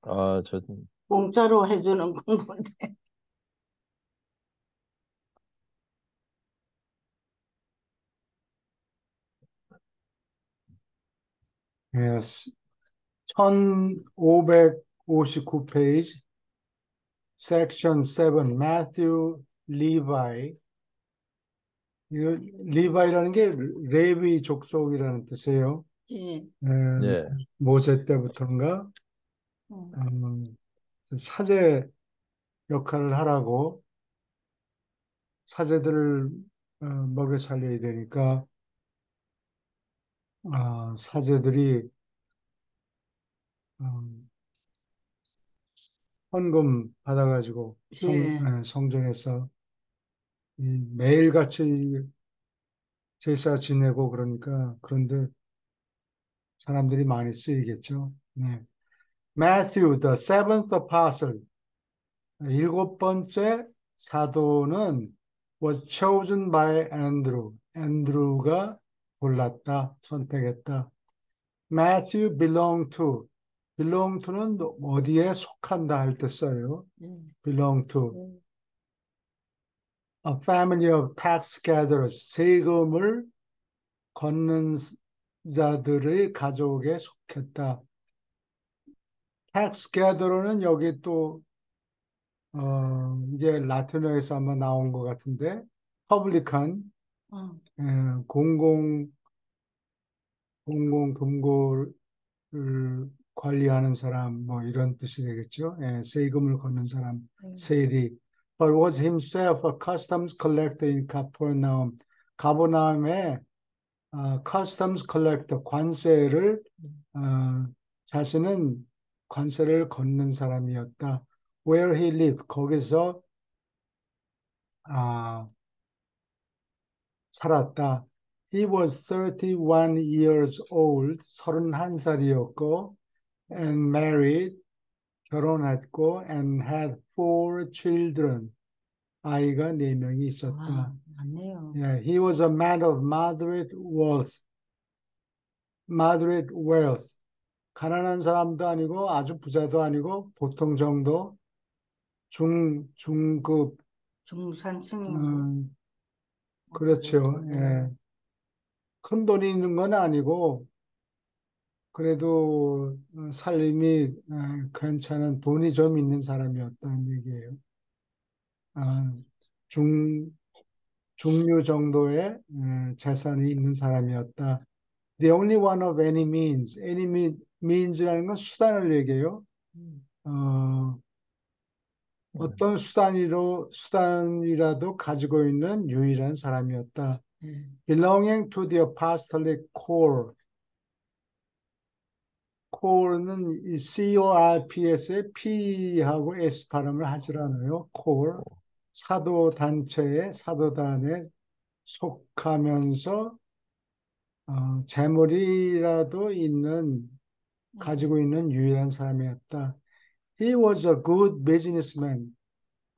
아, 저, 공짜로 해주는 공부인데. 예, 1559페이지, 섹션 7, Matthew Levi. 이거 리바이라는 게 레위 족속이라는 뜻이에요. 예. 예, 예, 모세 때부터인가 음, 음, 사제 역할을 하라고 사제들을 먹여 살려야 되니까 사제들이 음, 헌금 받아가지고 예. 성전에서 매일같이 제사 지내고 그러니까 그런데 사람들이 많이 쓰이겠죠. 네. Matthew, the seventh apostle, 일곱 번째 사도는 was chosen by Andrew. 앤드루가 골랐다, 선택했다. Matthew belonged to. belong to는 어디에 속한다 할 때 써요. 음, belong to. 음, A family of tax gatherers. 세금을 걷는 자들의 가족에 속했다. tax gatherer는 여기 또 이게 라틴어에서 아마 나온 것 같은데, 퍼블리칸, 음, 공공, 금고를 관리하는 사람, 뭐 이런 뜻이 되겠죠. 세금을 걷는 사람, 음, 세리. But was himself a customs collector in Capernaum. 가버나움에 customs collector, 관세를, 어, 자신은 관세를 걷는 사람이었다. Where he lived, 거기서 아, 살았다. He was 31 years old, 31살이었고, and married, 결혼했고, and had four children, 아이가 네 명이 아, 있었다. 맞네요. Yeah, he was a man of moderate wealth. 가난한 사람도 아니고, 아주 부자도 아니고, 보통 정도, 중급, 중산층인가? 음, 그래도, 그렇죠. 예. 큰 돈이 있는 건 아니고, 그래도 삶이 괜찮은 돈이 좀 있는 사람이었다는 얘기예요. 아, 중, 중류 정도의 재산이 있는 사람이었다. The only one of any means. means라는 건 수단을 얘기해요. 음, 어, 음, 어떤 수단이라도 가지고 있는 유일한 사람이었다. 음, Belonging to the apostolic core. core는 이 CORPS의 P하고 S 발음을 하질 않아요. core. 사도 단체의 사도단에 속하면서 재물이라도 음, 가지고 있는 유일한 사람이었다. He was a good businessman.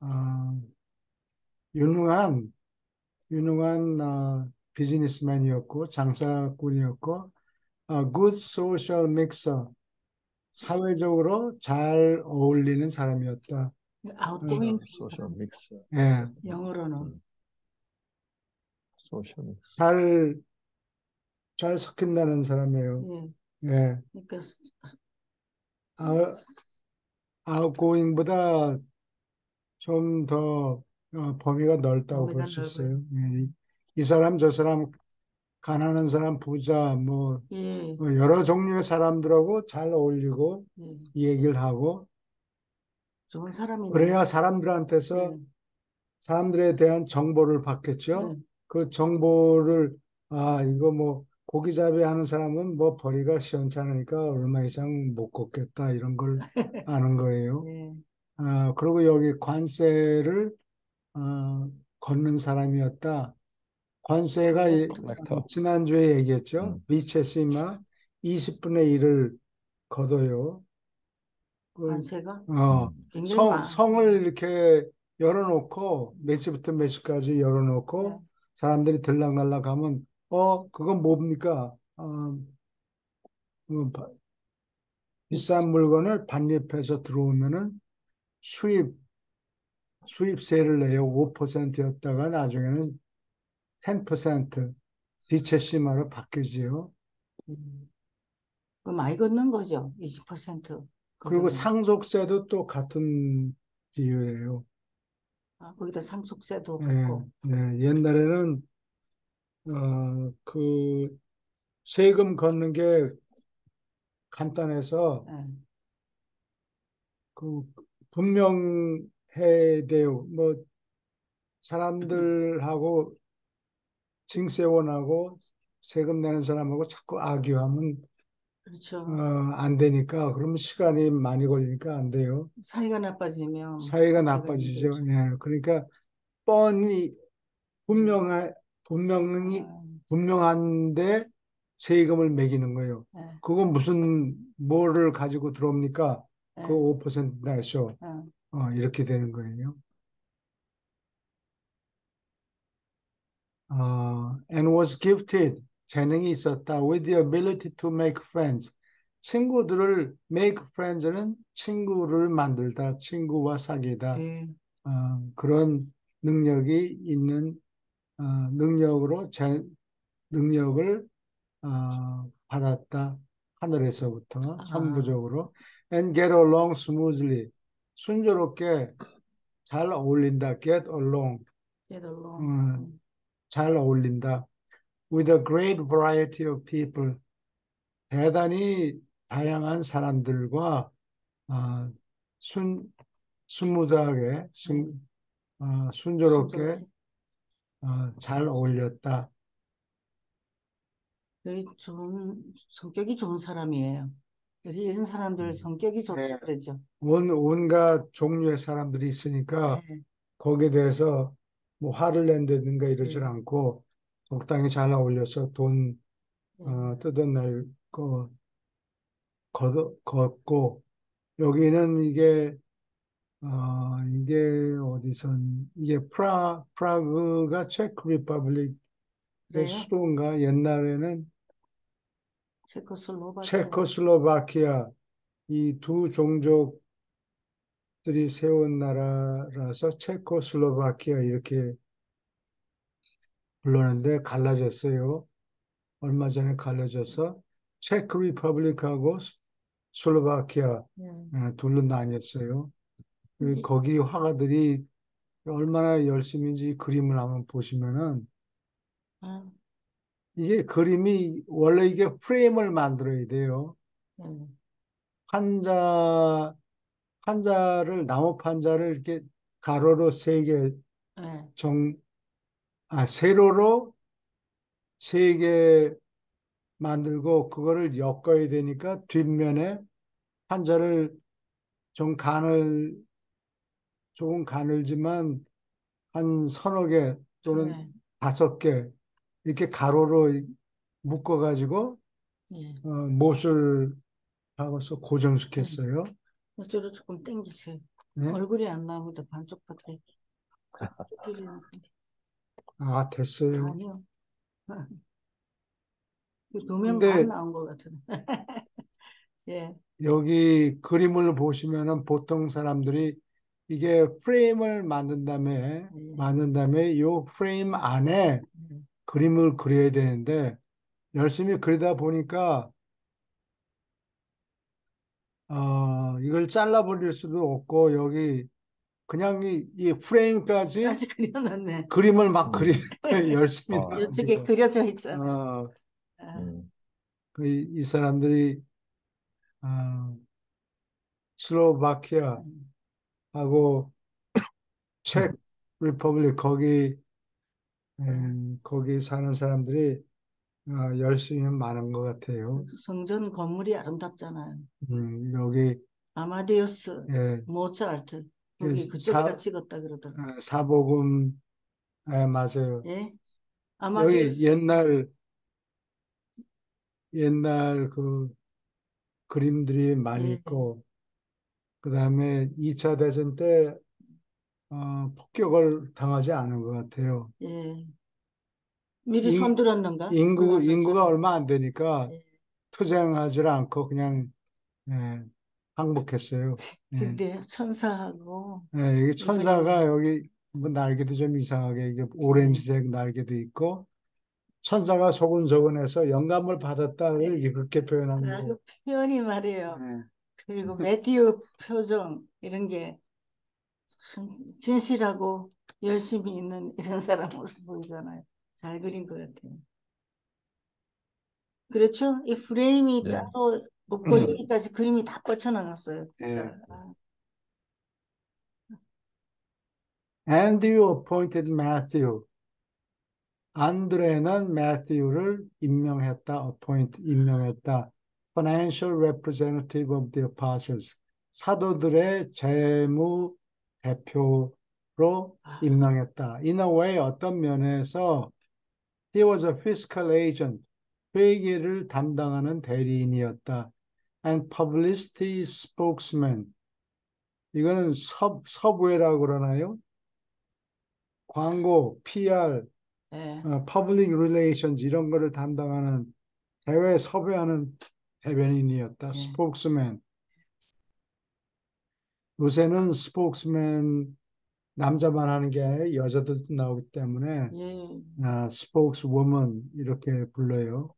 어, 유능한 비즈니스맨이었고 장사꾼이었고 good social mixer. 사회적으로 잘 어울리는 사람이었다. 아웃고잉 소셜 믹스. 예, 영어로는. 음, 소셜 믹스. 잘, 잘 섞인다는 사람이에요. 예. 예, 그러니까 아, 아웃고잉보다 좀 더 범위가 넓다고 볼 범위가 수 넓어요. 있어요. 예, 이 사람, 저 사람, 가난한 사람, 부자, 예, 뭐 여러 종류의 사람들하고 잘 어울리고 예. 이 얘기를 하고 좋은 사람이네요. 그래야 예, 사람들에 대한 정보를 받겠죠. 예. 그 정보를, 이거 뭐, 고기잡이 하는 사람은 뭐, 벌이가 시원찮으니까 얼마 이상 못 걷겠다, 이런 걸 아는 거예요. 예. 그리고 여기 관세를, 아, 걷는 사람이었다. 관세가 컬렉터. 지난주에 얘기했죠. 음, 리체시마 20분의 1을 걷어요. 그, 관세가 어, 굉장히 성을 이렇게 열어놓고, 몇 시부터 몇 시까지 예. 열어놓고, 사람들이 들락날락 하면, 그건 뭡니까? 비싼 물건을 반입해서 들어오면은 수입, 수입세를 내요. 5%였다가 나중에는 10% 디체시마로 바뀌지요. 음. 그 많이 걷는 거죠. 20% 그리고 걷으면. 상속세도 또 같은 비율이에요. 아, 거기다 상속세도 예, 붙고. 예, 옛날에는, 그, 세금 걷는 게 간단해서, 예. 그, 분명해야 돼요. 뭐, 사람들하고, 징세원하고, 세금 내는 사람하고 자꾸 악유하면, 그렇죠. 안 되니까, 그러면 시간이 많이 걸리니까 안 돼요. 사이가 나빠지면 사회가 문제가 나빠지죠. 힘들죠. 예, 그러니까, 뻔히, 분명하, 분명히, 아, 분명한데 세금을 매기는 거예요. 예, 그건 무슨, 뭐를 가지고 들어옵니까? 그 예, 5% 내쇼. 예. 이렇게 되는 거예요. And was gifted. 재능이 있었다. With the ability to make friends. 친구들을, make friends는 친구를 만들다, 친구와 사귀다. 예. 그런 능력이 있는, 능력으로 능력을 받았다. 하늘에서부터 아, 천부적으로. And get along smoothly. 순조롭게 잘 어울린다. get along. 깨달로. 어, 잘 어울린다. With a great variety of people. 대단히 다양한 사람들과 어, 순, 스무드하게, 순조롭게 순조롭게. 잘 어울렸다. 여기 성격이 좋은 사람이에요. 우리 이런 사람들 성격이 예, 좋다 그러죠. 온갖 종류의 사람들이 있으니까 예, 거기에 대해서 뭐 화를 낸다든가 이러질 예, 않고 적당히 잘 어울려서 돈 예. 뜯어낼 거 걷고 여기는 이게 어디선 이게 프라그가 체크 리퍼블릭의 그래요? 수도인가 옛날에는 체코슬로바키아. 체코슬로바키아 이 두 종족들이 세운 나라라서 체코슬로바키아 이렇게 불렀는데 갈라졌어요. 얼마 전에 갈라져서 체크 리퍼블릭하고 슬로바키아 예. 둘로 나뉘었어요. 거기 화가들이 얼마나 열심인지 그림을 한번 보시면은 아, 이게 그림이 원래 이게 프레임을 만들어야 돼요. 예, 판자 판자를 나무 판자를 이렇게 가로로 세 개 예, 정, 세로로 세 개 만들고 그거를 엮어야 되니까 뒷면에 판자를 좀 조금 가늘지만 한 서너 개 또는 예, 다섯 개 이렇게 가로로 묶어가지고 예. 못을 박아서 예. 고정시켰어요. 이쪽으로 조금 당기세요. 네? 얼굴이 안 나오니다 반쪽 밖에. 쪽길이 됐어요. 아니요. 두 명 반 근데 나온 것 같은데. 예, 여기 그림을 보시면은 보통 사람들이 이게 프레임을 예, 만든 다음에 요 프레임 안에 예. 그림을 그려야 되는데 열심히 그리다 보니까 이걸 잘라버릴 수도 없고 여기 그냥 이 프레임까지 까지 그려놨네. 그림을 막 음. 열심히 아, 이쪽에 놔가지고 그려져 있잖아요. 어, 아, 음. 이 사람들이 어, 슬로바키아하고 음, 책 리퍼블릭 거기 사는 사람들이 열심히 많은 것 같아요. 성전 건물이 아름답잖아요. 여기 아마데우스, 예, 모차르트, 그 거기 그쪽에다 찍었다 그러더라고요. 사복음 맞아요. 예? 여기 아마데우스, 옛날 그 그림들이 많이 예, 있고 그다음에 2차 대전 때 폭격을 당하지 않은 것 같아요. 예. 미리 인, 손들었는가? 올라섰죠. 인구가 얼마 안 되니까 예, 투쟁하지 않고 그냥 예, 항복했어요. 예, 근데 천사하고 예, 이게 천사가 이분이 여기 뭐 날개도 좀 이상하게 이게 예, 오렌지색 날개도 있고 천사가 소근소근해서 영감을 받았다를 이렇게 그렇게 표현한 거예요. 그 표현이 말이에요. 예, 그리고 매튜 표정 이런 게 참 진실하고 열심히 있는 이런 사람으로 보이잖아요. 잘 그린 것 같아요. 그렇죠? 이 프레임이 예. 따로 없고 여기까지 그림이 다 뻗쳐나갔어요. 예. 진짜. 아, Andrew appointed Matthew. 안드레는 매튜를 임명했다. appoint 임명했다. Financial representative of the apostles. 사도들의 재무 대표로 아, 임명했다. In a way 어떤 면에서 he was a fiscal agent. 회계를 담당하는 대리인이었다. And publicity spokesman. 이거는 서부회라고 그러나요? 광고, PR, 예, public relations 이런 거를 담당하는 대외 섭외하는 대변인이었다. 예, 스포크스맨. 요새는 스포크스맨 남자만 하는 게 아니라 여자들도 나오기 때문에 예. 스포크스woman 이렇게 불러요.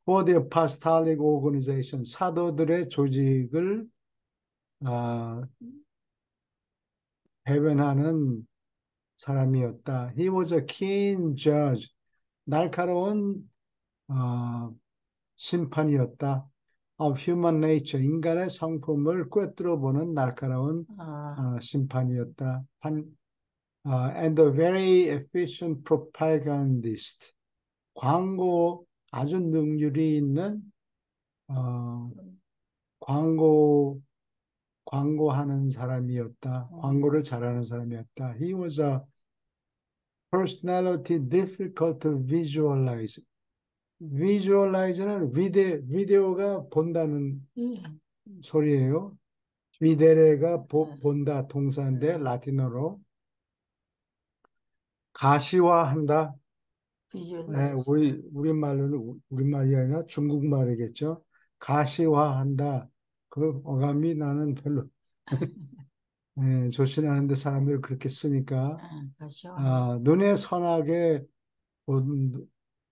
For the Apostolic Organization 사도들의 조직을 아, 대변하는 사람이었다. He was a keen judge. 날카로운 어, 심판이었다. Of human nature, 인간의 성품을 꿰뚫어 보는 날카로운 아, 심판이었다. And a very efficient propagandist, 광고 아주 능률이 있는 어, 광고 광고하는 사람이었다. 광고를 잘하는 사람이었다. He was a personality difficult to visualize. visualize는 비디오가 본다는 예. 소리예요. 비데레가 예. 본다 동사인데 라틴어로 가시화한다. 네, 비주얼라이즈. 우리말로는 우리말이 아니라 중국말이겠죠. 가시화한다. 그 어감이 나는 별로 조신하는데 사람들이 그렇게 쓰니까 가시화한다. 눈에 선하게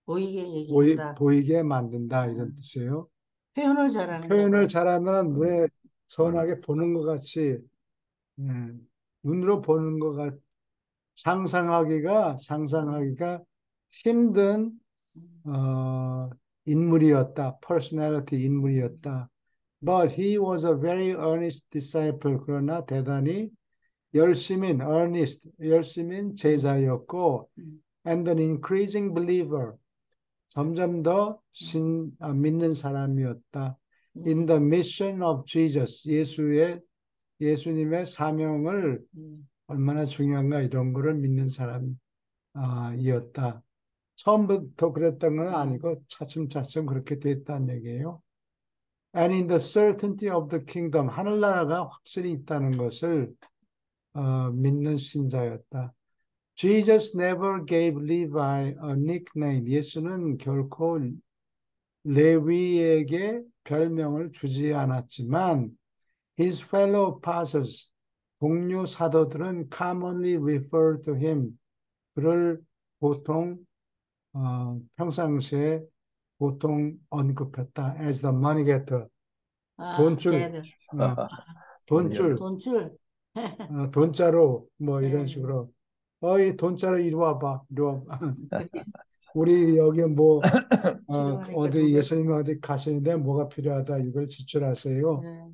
보이게 얘기한다. 보이게 만든다 이런 음, 뜻이에요. 표현을 잘하는 표현을 거고. 잘하면 눈에 선하게 보는 것 같이 예, 눈으로 보는 것 같, 상상하기가 힘든 음, 어, 인물이었다. personality 인물이었다. But he was a very earnest disciple. 그러나 대단히 열심인 제자였고, 음, and an increasing believer. 점점 더 믿는 사람이었다. In 예, the mission of Jesus. 예수님의 사명을 음, 얼마나 중요한가 이런 거를 믿는 사람이었다. 처음부터 그랬던 건 음, 아니고 차츰차츰 그렇게 됐다는 얘기예요. And in the certainty of the kingdom, 하늘나라가 확실히 있다는 것을 믿는 신자였다. Jesus never gave Levi a nickname. 예수는 결코 레위에게 별명을 주지 않았지만 his fellow apostles, 동료 사도들은 commonly refer to him. 그를 보통 평상시에 보통 언급했다. as the money getter. 아, 돈줄, 걔들. 어, 머리가 돈줄, 돈줄. 돈자루, 뭐 이런 예, 식으로. 이 돈자루 이리 와봐, 이리 와봐. 그렇게 우리 여기 뭐, 필요하니까 어디 돈. 예수님 어디 가시는데 뭐가 필요하다. 이걸 지출하세요. 예,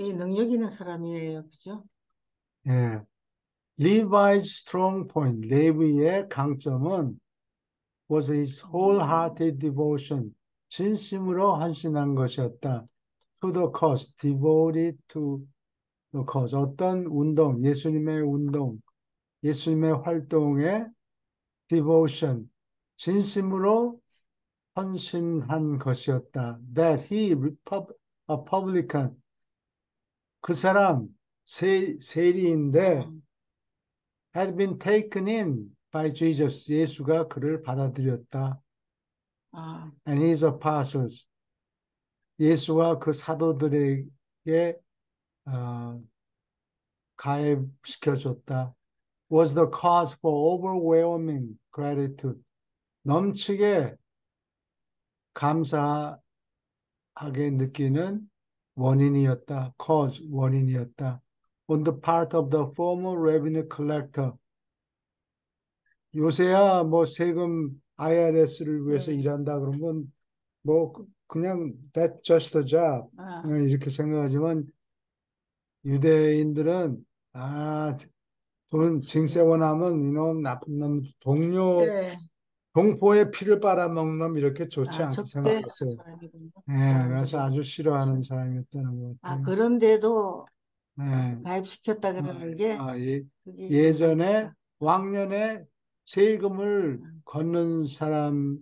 이 능력 있는 사람이에요. 그죠? 예. Levi's strong point, 레위의 강점은 was his wholehearted devotion, 진심으로 헌신한 것이었다. To the cause, devoted to the cause. 어떤 운동, 예수님의 활동에 devotion, 진심으로 헌신한 것이었다. That a publican, 그 사람 세리인데 음, had been taken in by Jesus. 예수가 그를 받아들였다. 아, And his apostles. 예수와 그 사도들에게 가입시켜줬다. Was the cause for overwhelming gratitude. 넘치게 감사하게 느끼는 원인이었다. cause, 원인이었다. On the part of the former revenue collector. 요새야 뭐 세금 IRS를 위해서 네. 일한다 그러면 뭐 그냥 that's just a job 아, 이렇게 생각하지만 유대인들은 돈 징세원 하면 이놈 나쁜 놈 동료 네. 동포의 피를 빨아먹는 놈 이렇게 좋지 않게 적대하는 생각했어요. 사람이군요. 예, 그래서 사람들이. 아주 싫어하는 사람이었다는 것 같아요. 그런데도 예, 가입시켰다 어, 그러는 게 그게 예전에 인상적이다. 왕년에 세금을 음. 걷는 사람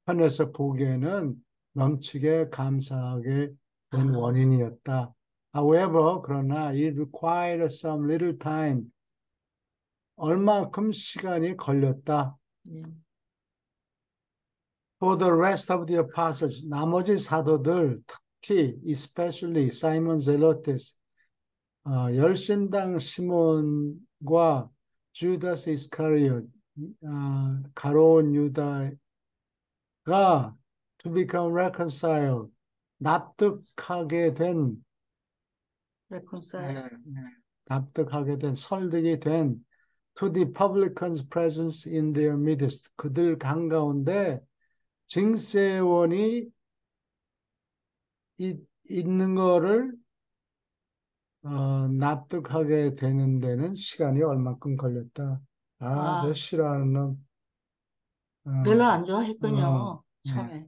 편에서 보기에는 넘치게 감사하게 된 아, 원인이었다. However, 그러나 it required some little time. 얼마큼 시간이 걸렸다. 예. For the rest of the apostles, 나머지 사도들, 특히 especially Simon Zelotes, 열신당 시몬과 주다스 이스카리ot, 가롯 유다가 to become reconciled, 납득하게 된, reconcile. 납득하게 된, 설득이 된 to the publicans' presence in their midst, 그들 한가운데 징세원이 있는 거를 납득하게 되는 데는 시간이 얼마큼 걸렸다. 저 아, 싫어하는 놈. 별로 어, 안 좋아했군요. 예, 처음에.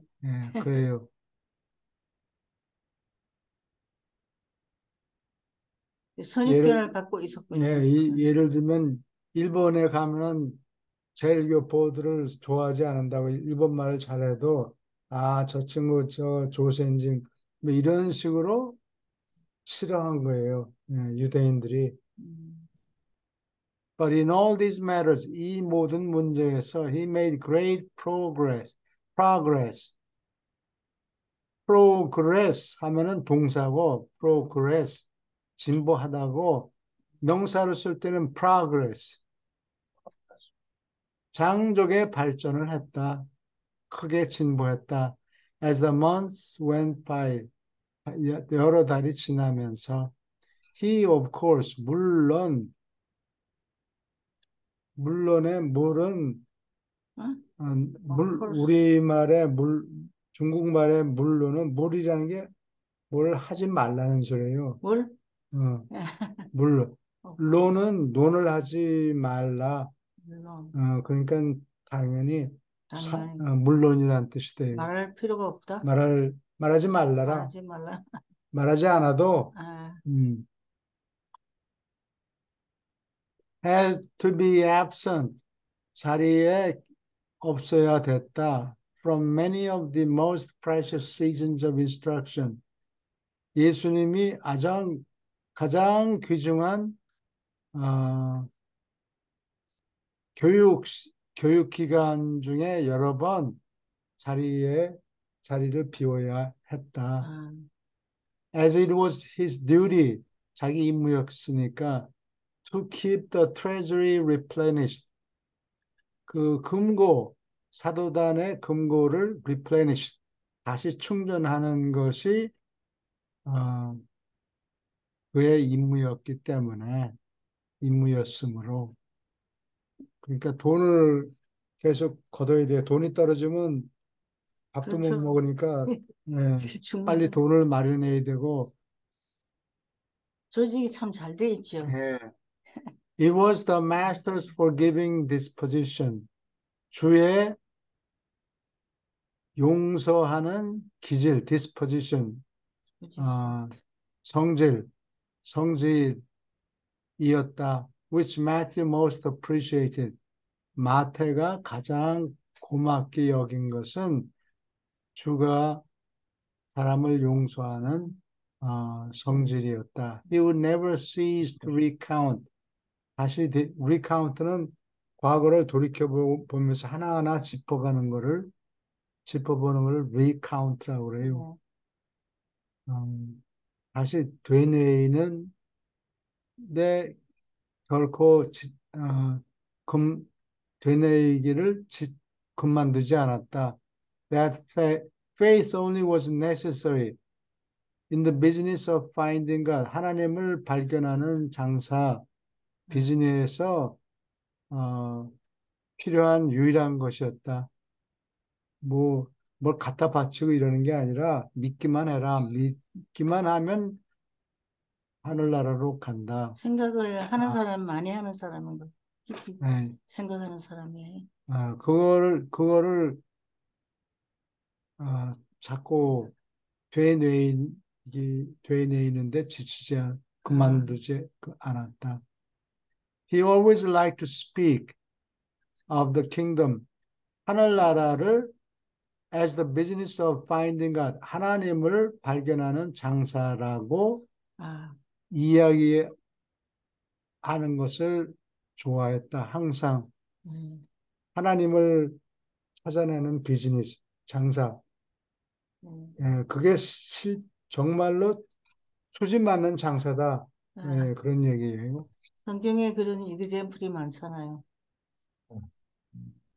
그래요. 예를, 선입견을 갖고 있었군요. 예를 들면, 일본에 가면 제일교포들을 좋아하지 않는다고 일본 말을 잘해도, 저 친구, 저 조센징, 뭐 이런 식으로 싫어한 거예요. 유대인들이. 음. But in all these matters, 이 모든 문제에서 he made great progress. progress 하면은 동사고 progress 진보하다고 명사로 쓸 때는 progress 장족의 발전을 했다. 크게 진보했다. As the months went by 여러 달이 지나면서 he of course 물론의 물은 어? Of course. 우리말의 중국말의 물론은 물이라는 게 뭘 하지 말라는 소리예요. 뭘? 어, 물론. Of course. 론은 논을 하지 말라. 물론, 그러니까 당연히 당연히 물론이라는 뜻이 돼요. 말할 필요가 없다. 말하지 말라라. 말하지 말라. 말하지 않아도, 아, 음, had to be absent. 자리에 없어야 됐다. From many of the most precious seasons of instruction. 예수님이 가장 귀중한 교육 교육 기간 중에 여러 번 자리를 비워야 했다. 아, As it was his duty, 자기 임무였으니까 to keep the treasury replenished. 그 사도단의 금고를 replenish, 다시 충전하는 것이 어, 그의 임무였으므로 그러니까 돈을 계속 걷어야 돼. 돈이 떨어지면 밥도 못 그렇죠. 먹으니까 빨리 죽는 돈을 마련해야 되고 조직이 참 잘 돼 있죠. 예. It was the master's forgiving disposition. 주의 용서하는 기질, disposition, 그지? 성질, 성질이었다. Which Matthew most appreciated. 마태가 가장 고맙게 여긴 것은 주가 사람을 용서하는 성질이었다. He would never cease to recount. 다시 recount는 과거를 돌이켜보면서 하나하나 짚어보는 거를 recount라고 그래요. 다시 되뇌이는 데 결코 되뇌이기를 그만두지 않았다. That faith only was necessary in the business of finding God. 하나님을 발견하는 장사 비즈니스에서 필요한 유일한 것이었다. 뭘 갖다 바치고 이러는 게 아니라 믿기만 해라. 믿기만 하면 하늘나라로 간다. 생각을 하는 아, 사람, 많이 하는 사람인 거 깊이 네. 생각하는 사람이에요. 그거를 자꾸 되뇌이는데 아, 그만두지 않았다. He always liked to speak of the kingdom, 하늘나라를 as the business of finding God, 하나님을 발견하는 장사라고 아, 이야기하는 것을 좋아했다. 항상 음, 하나님을 찾아내는 비즈니스, 장사. 음. 그게 정말로 수집 맞는 장사다. 아, 그런 얘기예요. 성경에 그런 이그젠플이 많잖아요.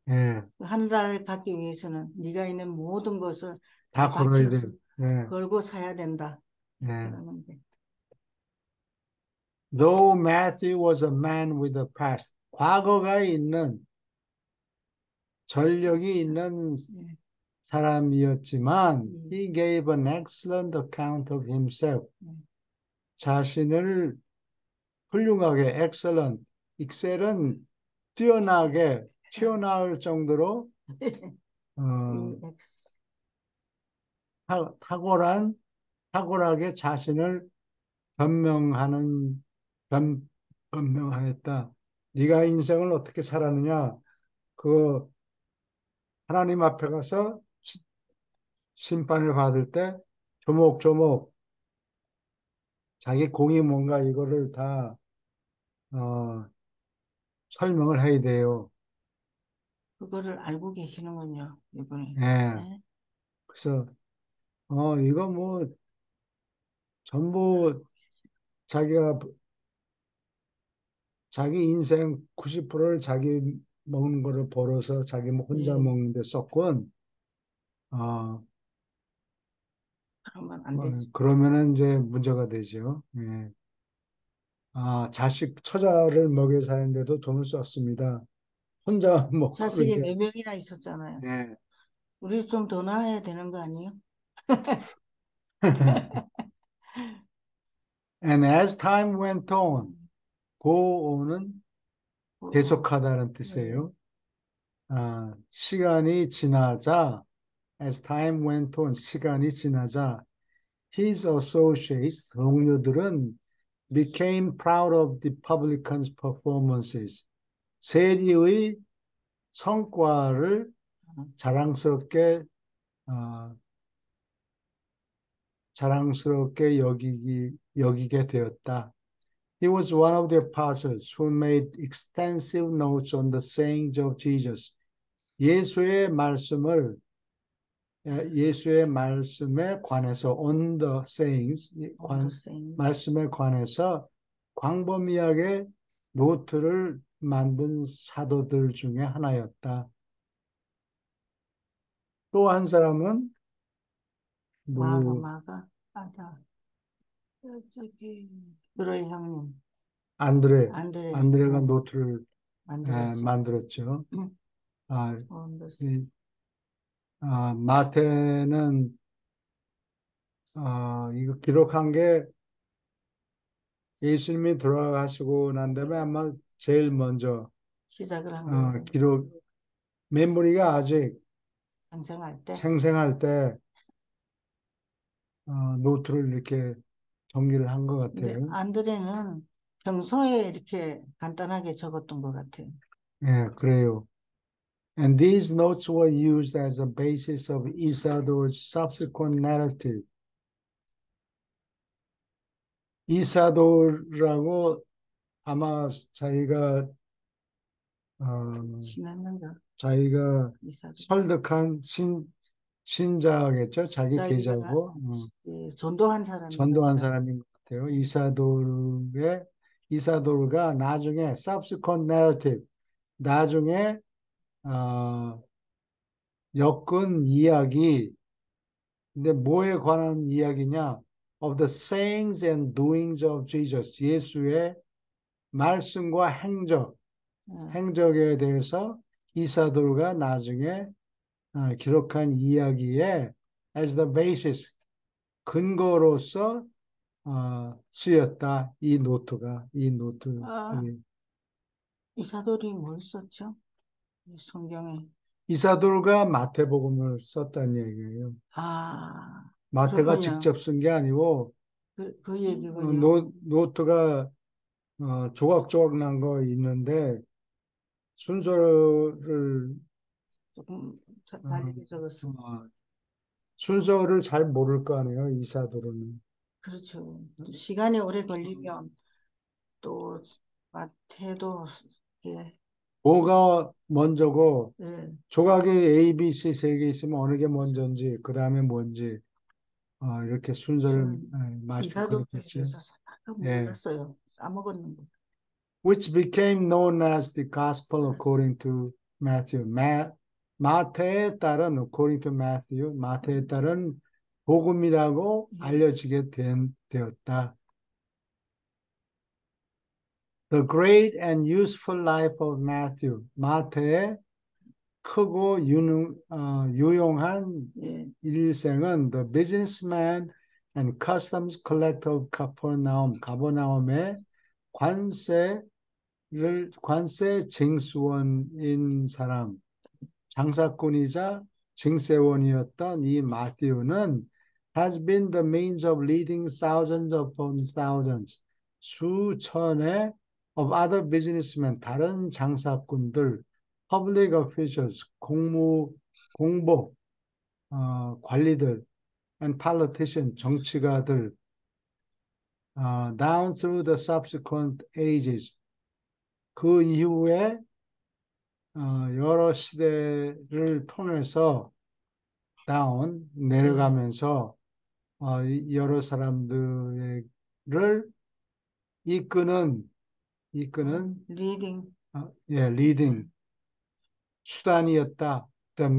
예, 하늘나라를 갖기 위해서는 네가 있는 모든 것을 다 다 걸어야 돼. 바쳐서 예, 걸고 사야 된다. 예. 그러는데 Though Matthew was a man with a past, 과거가 있는 전력이 있는 예, 사람이었지만, 예, he gave an excellent account of himself. 예. 자신을 훌륭하게, excellent, excel은 뛰어나게, 튀어나올 정도로 어, 이 X. 탁월하게 자신을 변명하는 변명하였다. 네가 인생을 어떻게 살았느냐? 그 하나님 앞에 가서 심판을 받을 때 조목조목 자기 공이 뭔가 이거를 다 어, 설명을 해야 돼요. 그거를 알고 계시는군요, 이번에. 예. 네? 그래서 이거 뭐 전부 자기가 자기 인생 90%를 자기 먹는 거를 벌어서 자기 혼자 예, 먹는 데 썼건 어, 그러면 안 되지. 그러면은 이제 문제가 되죠. 예. 자식 처자를 먹여 사는데도 돈을 썼습니다. 혼자 먹고 자식이 이렇게. 몇 명이나 있었잖아요. 예. 우리 좀 더 낳아야 되는 거 아니에요? And as time went on, 음, go on은 어, 계속하다는 예. 뜻이에요. 시간이 지나자, as time went on, 시간이 지나자, his associates, 동료들은 became proud of the publican's performances. 세리의 성과를 자랑스럽게, 어, 여기게 되었다. He was one of the apostles who made extensive notes on the sayings of Jesus. 예수의 말씀을 예수의 말씀에 관해서 on the sayings 언더세인. 말씀에 관해서 광범위하게 노트를 만든 사도들 중에 하나였다. 또 한 사람은 누구? 마가, 아다, 저기, 그럴 형님, 안드레. 안드레, 안드레가 노트를 만들었죠. 만들었죠. 아, 언더스, 이, 마태는 이거 기록한 게 예수님이 돌아가시고 난 다음에 아마 제일 먼저 시작을 한 거예요. 메모리가 아직 상생할 때. 생생할 때 노트를 이렇게 정리를 한 것 근데 같아요. 안드레는 평소에 이렇게 간단하게 적었던 것 같아요. 예, 그래요. And these notes were used as a basis of 이사도의 subsequent narrative. 이사도라고 아마 어, 신났는가? 자기가 이사도. 설득한 신자겠죠. 자기 자기가 계좌고 전도한 사람인 전도한 건가? 사람인 것 같아요. 이사돌가 나중에 subsequent narrative, 나중에 어, 엮은 이야기. 근데 뭐에 관한 이야기냐? Of the sayings and doings of Jesus. 예수의 말씀과 어, 행적에 대해서 이사돌가 나중에 기록한 이야기에 as the basis, 근거로서 쓰였다. 이 아, 노트들이. 이사돌이 뭘 썼죠? 이 성경에. 이사돌가 마태복음을 썼다는 얘기예요. 아, 마태가 그렇군요. 직접 쓴 게 아니고 그 얘기군요. 노트가 조각조각 난 거 있는데 순서를 조금 어, 다르게 적었어. 순서를 잘 모를 거 아니에요, 이사들은. 그렇죠. 시간이 오래 걸리면 또 마태도 예, 뭐가 먼저고 예, 조각이 A, B, C 세 개 있으면 어느 게 먼저인지 그 다음에 뭔지 이렇게 순서를 저는 맞추고 이사도에 그렇겠죠. 대해서 아까 예. 몰랐어요. 까먹었는데. Which became known as the Gospel according to Matthew. 마태에 따른 according to Matthew, 마태에 따른 복음이라고 알려지게 되었다. The great and useful life of Matthew. 마태의 크고 유용한 예, 일생은 The businessman and customs collector of Capernaum. 가버나움의 관세 징수원인 사람, 장사꾼이자 징세원이었던 이 마티우는 has been the means of leading thousands upon thousands, 수천의 of other businessmen, 다른 장사꾼들, public officials, 공복, 관리들, and politicians, 정치가들, down through the subsequent ages, 그 이후에 여러 시대를 통해서 내려가면서 여러 사람들을 이끄는 리딩. 리딩 수단이었다. The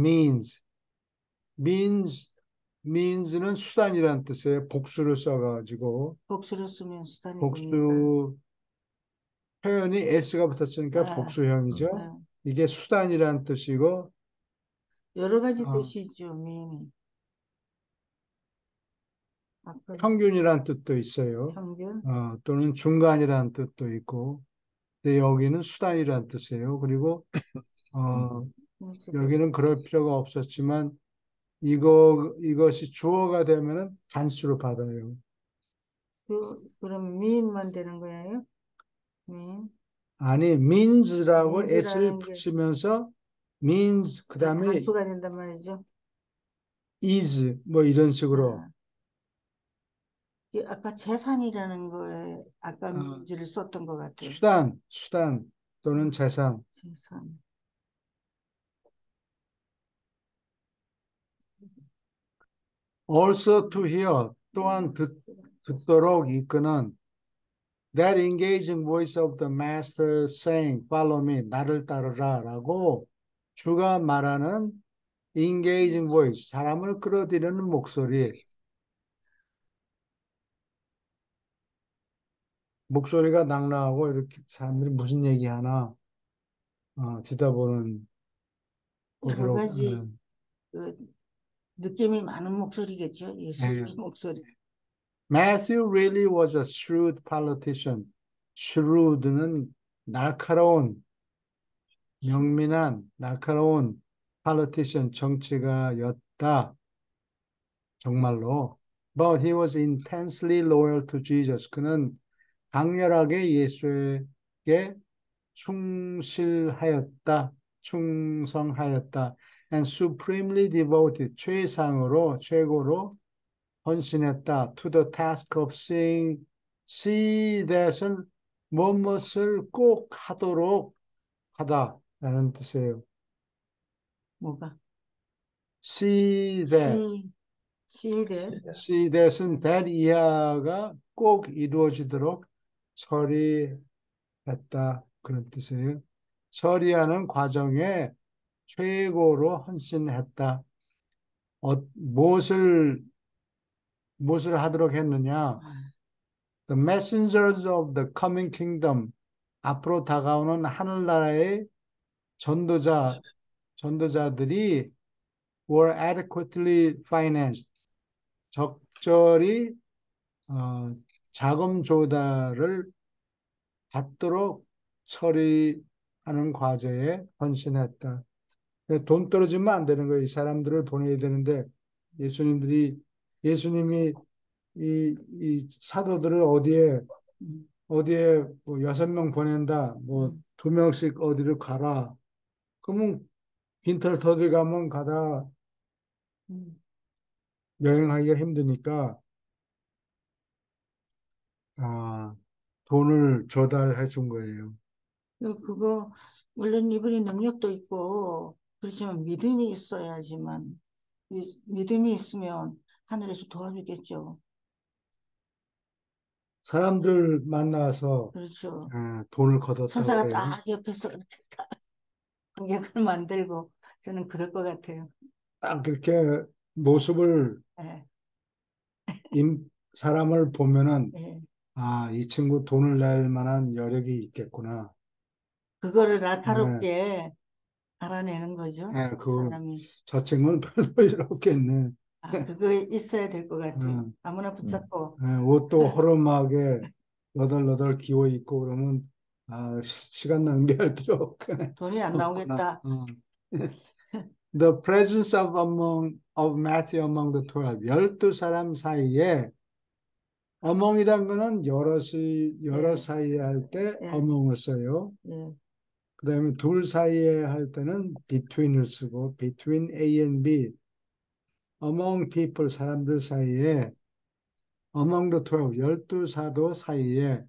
means는 수단이란 뜻이에요. 복수를 써가지고 복수를 쓰면 수단이 됩니까? 복수 표현이 s가 붙었으니까 아, 복수형이죠. 아, 이게 수단이란 뜻이고 여러 가지 어, 뜻이 있죠, 미인이. 아까 평균이란 뜻도 있어요. 평균. 또는 중간이란 뜻도 있고, 근데 여기는 수단이란 뜻이에요. 그리고 여기는 그럴 필요가 없었지만 이것이 주어가 되면은 단수로 받아요. 그럼 미인만 되는 거예요? 미인. 아니, means라고 s를 미인이라는 게 붙이면서 means 그다음에 단수가 된단 말이죠. is 뭐 이런 식으로 아, 아까 재산이라는 거에 아까 어, 민지를 썼던 것 같아요. 수단 또는 재산. 재산. Also to hear 또한 듣도록 이끄는 That engaging voice of the master saying, Follow me, 나를 따르라라고 주가 말하는 engaging voice, 사람을 끌어들이는 목소리가 낭랑하고 이렇게 사람들이 무슨 얘기하나 듣다 여러 보도록. 가지 그 느낌이 많은 목소리겠죠. 예수님의 예. 목소리. Matthew really was a shrewd politician. shrewd는 날카로운, 명민한, 날카로운 politician, 정치가였다. 정말로. But he was intensely loyal to Jesus. 그는 강렬하게 예수에게 충성하였다. And supremely devoted, 최고로 헌신했다. To the task of see that은 무엇을 꼭 하도록 하다라는 뜻이에요. 뭐가? see that, see that. see that은 that 이하가 꼭 이루어지도록 처리했다. 그런 뜻이에요. 처리하는 과정에 최고로 헌신했다. 무엇을 하도록 했느냐? The messengers of the coming kingdom, 앞으로 다가오는 하늘나라의 전도자들이 were adequately financed, 적절히 자금 조달을 받도록 처리하는 과제에 헌신했다. 돈 떨어지면 안 되는 거예요. 이 사람들을 보내야 되는데 예수님이 이 사도들을 어디에 뭐 6명 보낸다, 뭐 2명씩 어디를 가라. 그러면 빈털터리 가면 가다 여행하기가 힘드니까 돈을 조달해 준 거예요. 그거 물론 이분이 능력도 있고 그렇지만 믿음이 있어야지만 믿음이 있으면 하늘에서 도와주겠죠. 사람들 만나서 그렇죠. 돈을 걷었다고 천사가 그래요. 딱 옆에서 이렇게 딱 관객을 만들고 저는 그럴 것 같아요. 딱 그렇게 모습을 예, 사람을 보면은 예. 이 친구 돈을 낼 만한 여력이 있겠구나. 그거를 예, 날카롭게 알아내는 거죠. 사람이. 저 친구는 별로 일 없겠네. 그거 있어야 될 것 같아요. 예, 아무나 붙잡고. 옷도 허름하게 너덜너덜 기워 입고 그러면 시간 낭비할 필요 없겠네. 돈이 안 없구나. 나오겠다. The presence of Matthew among the 12, 12사람 사이에 among이란 거는 여러 예, 사이에 할 때 예, among을 써요. 예. 그 다음에 둘 사이에 할 때는 between을 쓰고 between A and B, among people, 사람들 사이에 among the 12, 12사도 사이에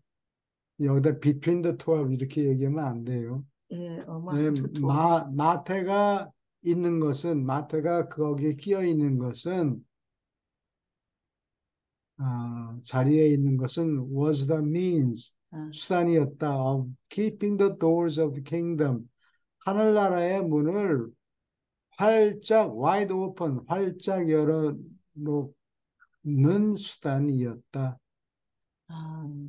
여기다 between the 12 이렇게 얘기하면 안 돼요. 예, 네, 마태가 있는 것은, 마태가 거기에 끼어 있는 것은, 자리에 있는 것은 was the means, 수단이었다. of keeping the doors of the kingdom, 하늘나라의 문을 활짝, wide open, 활짝 열어놓는 수단이었다.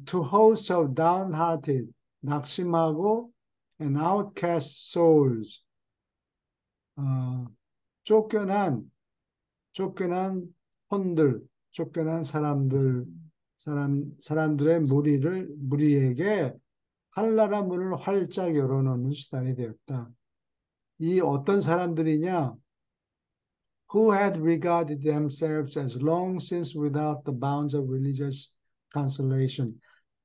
To hosts of downhearted, 낙심하고 and outcast souls, 쫓겨난 혼들, 쫓겨난 사람들의 무리에게 하늘나라 문을 활짝 열어놓는 수단이 되었다. 이 어떤 사람들이냐? Who had regarded themselves as long since without the bounds of religious consolation.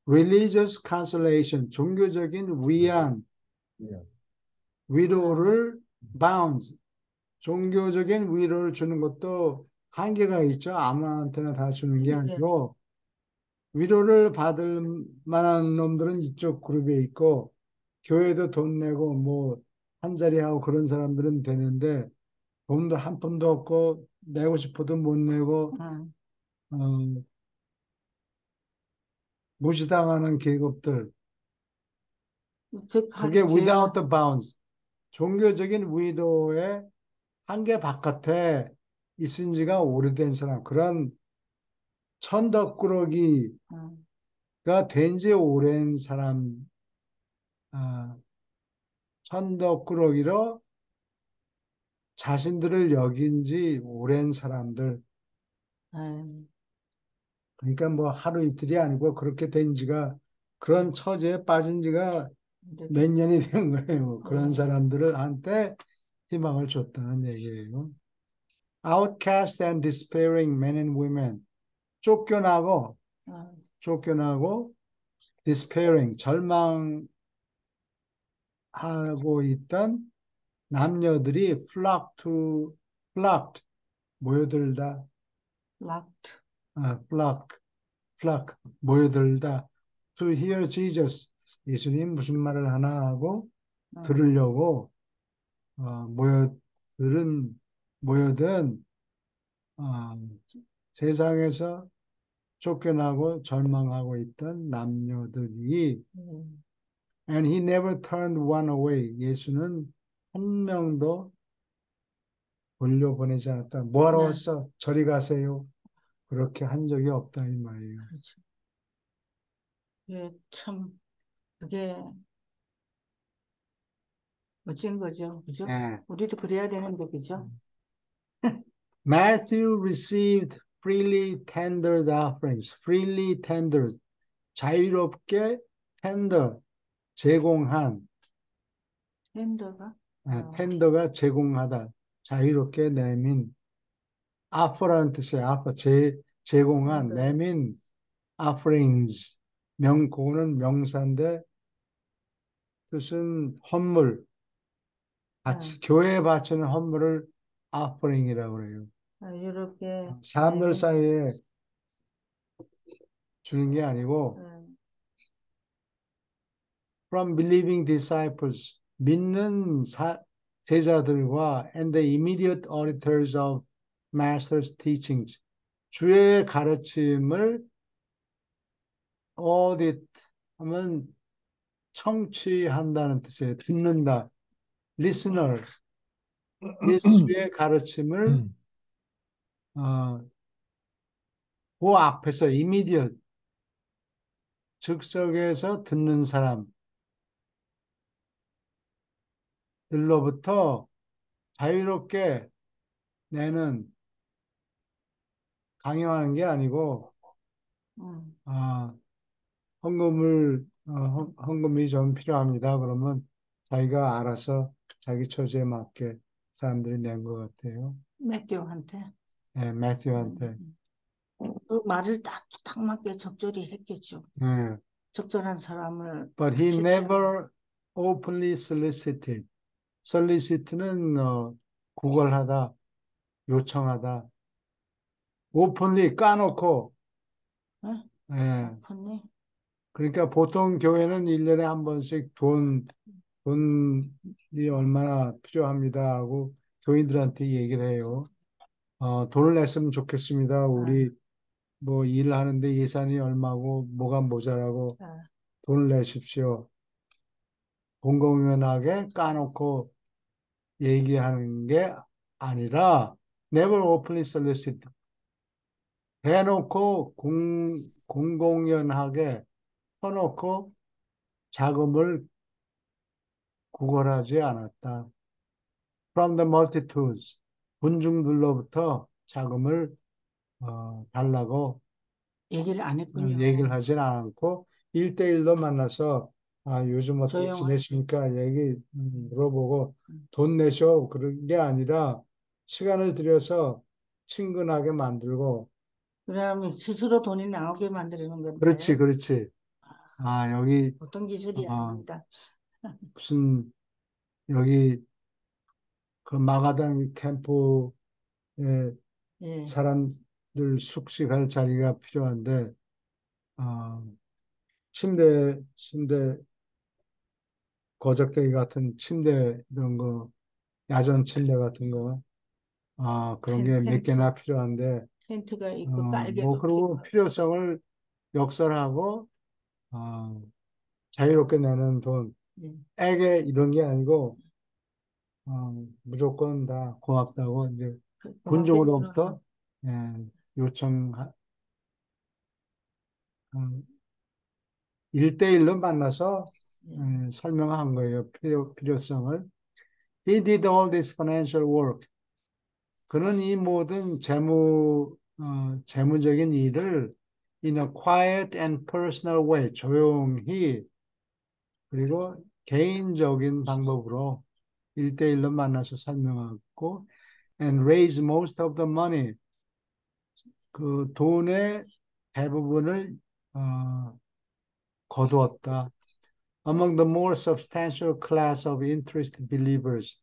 Religious consolation, 종교적인 위안, 위로를 bounds, 종교적인 위로를 주는 것도 한계가 있죠. 아무한테나 다 주는 게 아니고 위로를 받을 만한 놈들은 이쪽 그룹에 있고 교회도 돈 내고 뭐 한 자리 하고 그런 사람들은 되는데 돈도 한 푼도 없고 내고 싶어도 못 내고 무시당하는 계급들, 그게 without the bounds, 종교적인 위로의 한계 바깥에 있은 지가 오래된 사람, 그런 천덕꾸러기가 된 지 오랜 사람, 천덕꾸러기로 자신들을 여긴 지 오랜 사람들. 그러니까 뭐 하루 이틀이 아니고 그렇게 된 지가, 그런 처지에 빠진 지가 몇 년이 된 거예요. 그런 사람들을 한테 희망을 줬다는 얘기예요. Outcast and despairing men and women. 쫓겨나고 despairing, 절망하고 있던 남녀들이 flocked, 모여들다. flock, 모여들다. To hear Jesus, 예수님 무슨 말을 하나 하고 들으려고 모여들은 모여든 어, 세상에서 쫓겨나고 절망하고 있던 남녀들이 음, And he never turned one away. 예수는 한 명도 돌려보내지 않았다. 뭐하러 네, 왔어? 저리 가세요. 그렇게 한 적이 없다 이 말이에요. 그렇죠. 예, 참 그게 멋진 거죠, 그죠? 예. 우리도 그래야 되는데, 그죠? Matthew received freely tendered offerings. freely tendered. 자유롭게 tender. 제공한. 핸드가 tender가 제공하다. 자유롭게 내민. offer라는 뜻이에요. offer. 제공한, 핸드, 내민 offerings. 그거는 명사인데 뜻은 헌물, 교회에 바치는 헌물을 offering이라고 그래요. 이렇게 사람들 내민, 사이에 주는 게 아니고 from believing disciples, 믿는 제자들과 and the immediate auditors of master's teachings, 주의 가르침을 audit 하면 청취한다는 뜻이에요. 듣는다. listeners, 예수의 가르침을 어, 그 앞에서 immediate, 즉석에서 듣는 사람들로부터 자유롭게 내는 강요하는 게 아니고 아, 헌금이 좀 필요합니다. 그러면 자기가 알아서 자기 처지에 맞게 사람들이 낸 것 같아요. 매튜한테 네, 매튜한테. 그 말을 딱 맞게 적절히 했겠죠. 네. 적절한 사람을 But he 캐치하는. never openly solicited. solicit는 구걸하다, 요청하다. openly 까놓고. 응? 예. 오픈이? 그러니까 보통 교회는 1년에 한 번씩 돈이 얼마나 필요합니다 하고 교인들한테 얘기를 해요. 돈을 냈으면 좋겠습니다. 우리 뭐 일을 하는데 예산이 얼마고 뭐가 모자라고 돈을 내십시오. 공공연하게 까놓고 얘기하는 게 아니라 never openly solicit. 대놓고 공공연하게 터놓고 자금을 구걸하지 않았다. From the multitudes, 군중들로부터 자금을 달라고 얘기를 안 했군요. 얘기를 하진 않고 1대1로 만나서 요즘 어떻게 조용한. 지내십니까? 얘기 물어보고 돈 내셔 그런 게 아니라 시간을 들여서 친근하게 만들고 그러면 스스로 돈이 나오게 만드는 그렇지, 건데 그렇지. 여기 보통 기술이 어, 아닙니다. 무슨 여기 그 마가단 캠프에 예, 사람들 숙식할 자리가 필요한데 어, 침대 거적대기 같은 침대 이런 거 야전 침대 같은 거 그런 게 몇 텐트, 개나 필요한데 텐트가 있고 뭐 깔개가 그리고 필요하고. 필요성을 역설하고 어, 자유롭게 내는 돈 예. 애게 이런 게 아니고 무조건 다 고맙다고 이제 고맙게 주는 군중으로부터 예, 요청 1대1로 만나서 예. 설명한 거예요. 필요성을. He did all this financial work. 그는 이 모든 재무적인 일을 in a quiet and personal way, 조용히, 그리고 개인적인 방법으로 1대1로 만나서 설명하고, and raise most of the money, 그 돈의 대부분을 거두었다. Among the more substantial class of interested believers,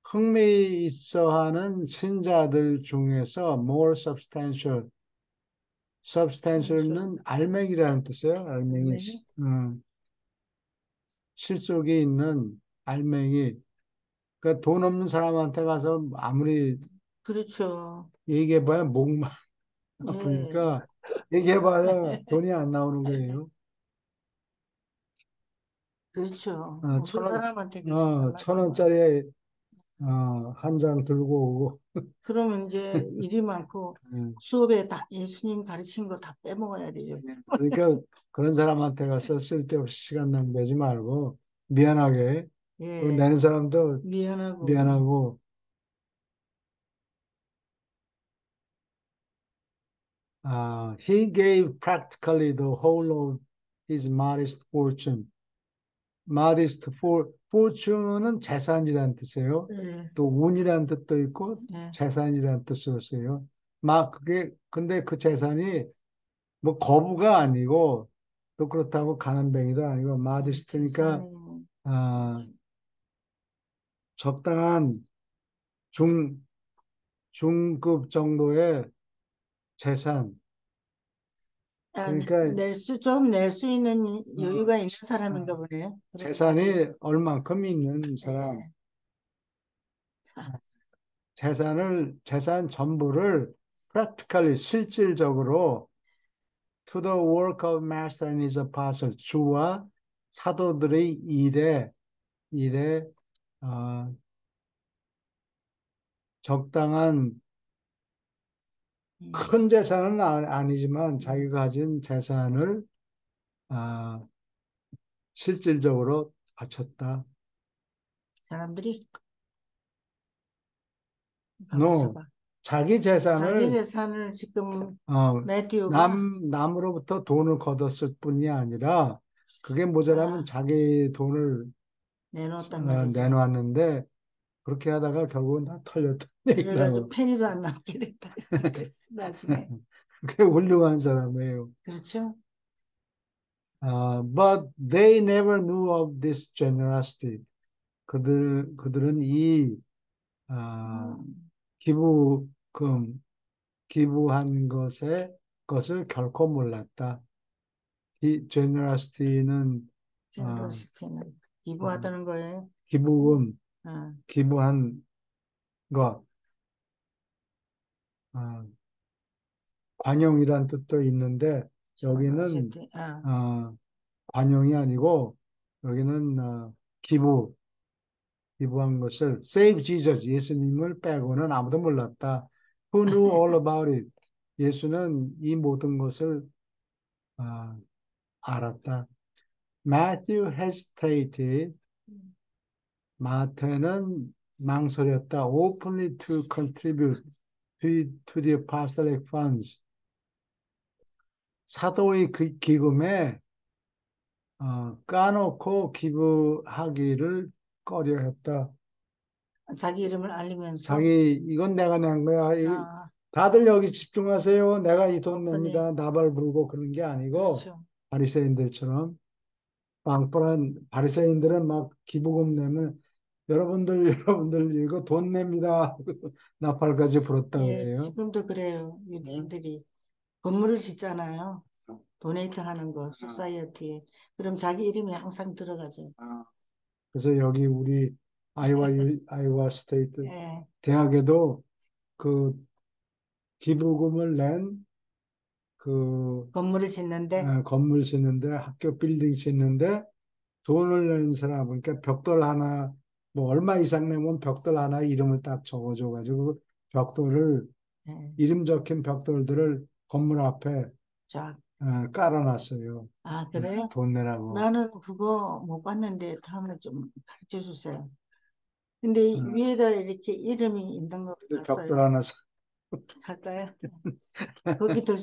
흥미 있어 하는 신자들 중에서 more substantial, substantial는 알맹이라는 뜻이에요. 알맹이. 네. 실속이 있는 알맹이. 그러니까 돈 없는 사람한테 가서 아무리 그렇죠. 얘기해봐야 목만 예. 아프니까 얘기해봐야 돈이 안 나오는 거예요. 그렇죠. 어, 어떤 사람한테 그래서 천 달라지면. 원짜리 한 장 들고 오고 그러면 이제 일이 많고 예. 수업에 다 예수님 가르친 거 다 빼먹어야 되죠. 그러니까 그런 사람한테 가서 쓸데없이 시간 낭비하지 말고 미안하게 그 예. 내는 사람도 미안하고. 미안하고 he gave practically the whole of his modest fortune. modest fortune은 재산이라는 뜻이에요. 예. 또 운이라는 뜻도 있고 예. 재산이라는 뜻으로 써요. 막 그게 근데 그 재산이 뭐 거부가 아니고 또 그렇다고 가난뱅이도 아니고 modest니까 재산이 아, 적당한 중 중급 정도의 재산. 그러니까 좀 낼 수 있는 어, 여유가 있는 사람인가 보네. 그렇게 말해. 재산이 얼만큼 있는 사람. 예. 아, 재산 전부를 practically 실질적으로 to the work of master and his apostles 주와 사도들의 일에 어, 적당한 음, 큰 재산은 아니지만 음. 자기가 가진 재산을 아, 실질적으로 바쳤다. 사람들이 가만있어 No, 봐. 자기 자기 재산을 재산을 지금 어, 매튜가 남으로부터 돈을 거뒀을 뿐이 아니라 그게 모자라면 아, 자기 돈을 내놓았단 말이죠. 내놓았는데 그렇게 하다가 결국은 다 털렸던 그래가지고 얘기라고. 페니도 안 남게 됐다. 그랬어, 나중에. 그게 훌륭한 사람이에요. 그렇죠? But they never knew of this generosity. 그들은 이 아, 음, 기부금, 기부한 것을 결코 몰랐다. 이 generosity는 어, 제너러시티는 어, 기부하다는 거예요. 기부금, 어, 기부한 것, 어, 관용이란 뜻도 있는데 여기는 제너러시티. 아, 어, 관용이 아니고 여기는 기부한 것을 Save Jesus, 예수님을 빼고는 아무도 몰랐다. Who knew all about it? 예수는 이 모든 것을 어, 알았다. Matthew hesitated. 마태는 망설였다. Openly to contribute to the apostolic funds. 사도의 그 기금에 까놓고 기부하기를 꺼려했다. 자기 이름을 알리면서 이건 내가 낸 거야. 아, 다들 여기 집중하세요. 내가 이 돈 오픈이 냅니다. 나발 부르고 그런 게 아니고 그렇죠. 바리새인들처럼 빵빵한 바리새인들은 막 기부금 내면 여러분들 이거 돈 냅니다. 나팔까지 불었다고 예, 그래요. 지금도 그래요. 유대인들이 건물을 짓잖아요. 도네이트 하는 거, 소사이어티에. 그럼 자기 이름이 항상 들어가죠. 그래서 여기 우리 아이와 스테이트 예, 대학에도 그 기부금을 낸그 건물을 짓는데, 건물 짓는데 학교 빌딩 짓는데 돈을 낸 사람 그러니까 벽돌 하나 뭐 얼마 이상 내면 벽돌 하나 이름을 딱 적어줘 가지고 벽돌을 예, 이름 적힌 벽돌들을 건물 앞에 쫙. 깔아놨어요. 아, 그래요? 돈 내라고. 나는 그거 못 봤는데 다음에 좀 가르쳐 주세요. 근데 어, 위에다 이렇게 이름이 있는 거 근데 벽돌 봤어요. 하나 살까요? 거기 둘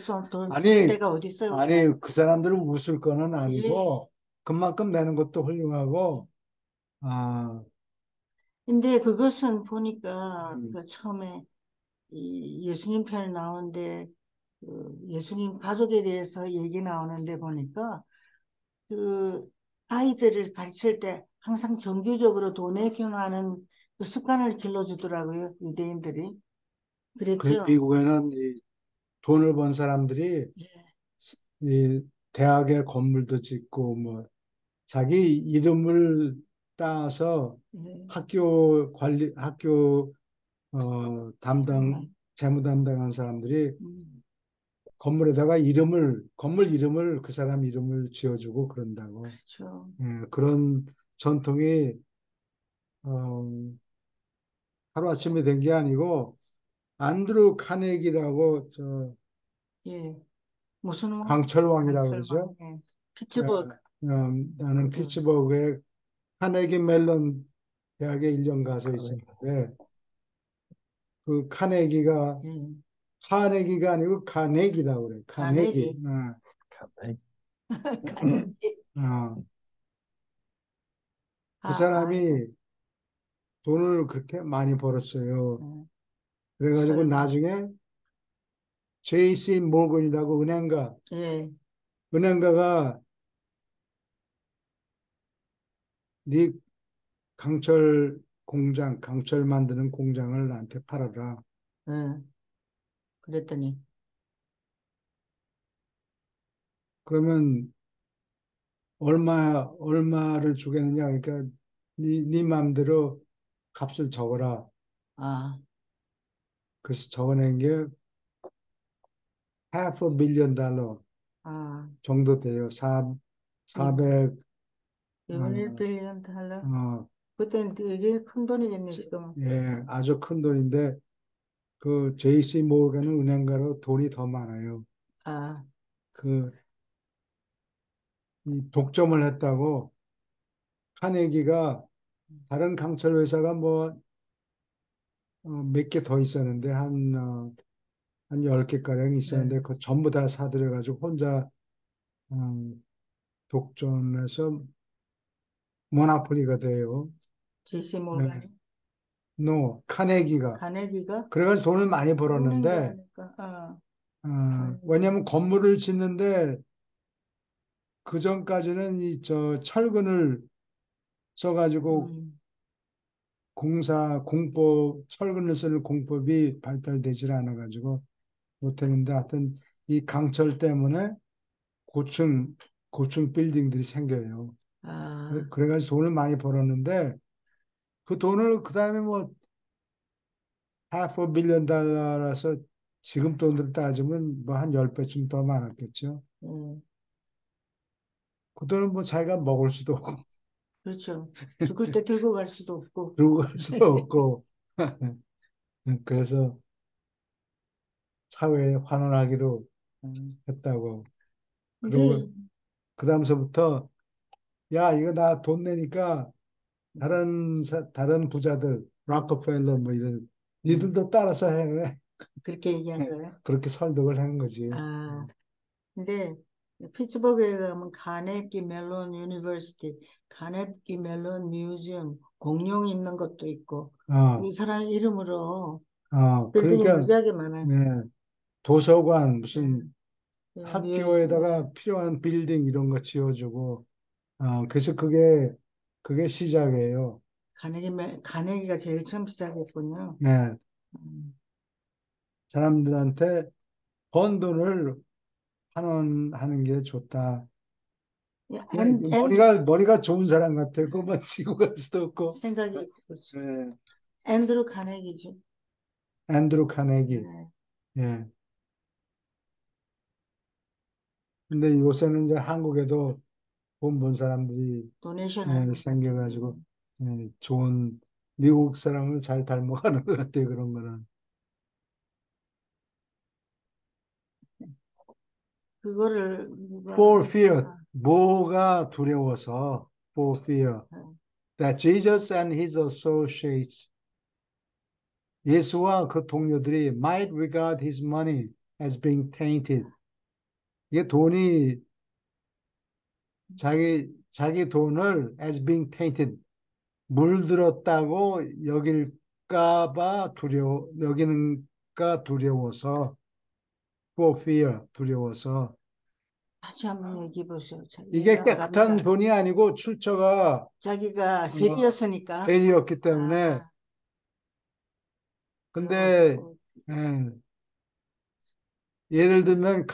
아니 데가 어디 있어요, 우리나라? 아니 그 사람들은 웃을 거는 예. 아니고 그만큼 내는 것도 훌륭하고 아 근데 그것은 보니까 음, 그 처음에 이 예수님 편에 나오는데 그 예수님 가족에 대해서 얘기 나오는데 보니까 그 아이들을 가르칠 때 항상 정규적으로 도네이션하는 그 습관을 길러주더라고요, 유대인들이. 그 그랬죠? 미국에는 이 돈을 번 사람들이 예, 이 대학에 건물도 짓고 뭐 자기 이름을 따서 예, 학교 재무 담당한 사람들이 음, 건물에다가 건물 이름을 그 사람 이름을 지어주고 그런다고. 그렇죠. 예, 그런 전통이, 어, 하루아침에 된 게 아니고, 안드루 카네기라고, 예. 무슨 왕? 강철왕이라고 강철왕. 그러죠. 예. 예, 피츠버그. 나는 그, 피츠버그의 카네기 멜론 대학에 1년 가서 있었는데, 그 예. 카네기가 아니고 카네기라고 그래. 카네기. 가네기. 가만히. 가네기. 그 아이고. 사람이 돈을 그렇게 많이 벌었어요. 예. 그래가지고 설마. 나중에 JC 모건이라고 예. 은행가가 네 강철 만드는 공장을 나한테 팔아라. 예. 그랬더니, 그러면 얼마를 주겠느냐? 그러니까 네 맘대로 값을 적어라. 아, 그래서 적어낸 게 half a billion 달러 아, 정도 돼요. 이, 400, 이번 어, 1빌리언 달러? 어, 그땐 되게 큰 돈이겠네, 지금. 예, 아주 큰 돈인데 그 JC 모건은 은행가로 돈이 더 많아요. 아, 그 이 독점을 했다고 카네기가 다른 강철 회사가 뭐 몇 개 더 있었는데 한 10개가량 네. 있었는데 그 전부 다 사들여가지고 혼자 어, 독점해서 모나폴리가 돼요. 제시 네. 몰간이? 카네기가. 가네기가? 그래가지고 돈을 많이 벌었는데 은행가니까, 가네기. 왜냐하면 건물을 짓는데 그 전까지는 이 철근을 써가지고 음, 철근을 쓰는 공법이 발달되질 않아가지고 못했는데 하여튼 이 강철 때문에 고층, 고층 빌딩들이 생겨요. 아, 그래가지고 돈을 많이 벌었는데 그 돈을 그 다음에 뭐 half a billion 달러라서 지금 돈으로 따지면 뭐 한 10배쯤 더 많았겠죠. 음, 그 돈은 뭐 자기가 먹을 수도 없고 그렇죠. 죽을 때 들고 갈 수도 없고. 들고 갈 수도 없고 그래서 사회에 환원하기로 했다고. 그리고 근데, 그 다음서부터 야 이거 나 돈 내니까 다른 부자들 락커펠러 뭐 이런 음, 니들도 따라서 해. 그렇게 얘기한 거예요. 그렇게 설득을 한 거지. 아, 근데 피츠버그에 가면 카네기 멜론 유니버시티, 카네기 멜론 뮤지엄, 공룡 있는 것도 있고 어, 이 사람 이름으로 빌딩이 그러니까 무지하게 많아요. 네, 도서관 예, 무슨 예, 예. 학교에다가 필요한 빌딩 이런 거 지어주고 그래서 그게 시작이에요. 카네기가 제일 처음 시작했군요. 네, 음. 사람들한테 번 돈을 환원하는 게 좋다. 예, 그냥 머리가 좋은 사람 같아. 그것만 지고 갈 수도 없고. 생각이 그렇죠. 네, 앤드루 카네기죠. 앤드루 카네기. 예, 예. 근데 요새는 이제 한국에도 돈 번 사람들이 도네이션 하는 것 같은데. 생겨가지고 좋은 미국 사람을 잘 닮아가는 것 같아요. 그런 거는. 그거를 누가 For fear, 아, 뭐가 두려워서 for fear 아, that Jesus and his associates 예수와 그 동료들이 might regard his money as being tainted. 이게 돈이 자기 돈을 as being tainted 물들었다고 여기는가 두려워서 for fear 두려워서 다시 한번 얘기해 보세요. 이게 이해가 안 깨끗한 갑니다. 돈이 아니고 출처가 자기가 어, 세리였으니까. 세리였기 때문에 아, 근데 그래가지고, 예, 예를 들면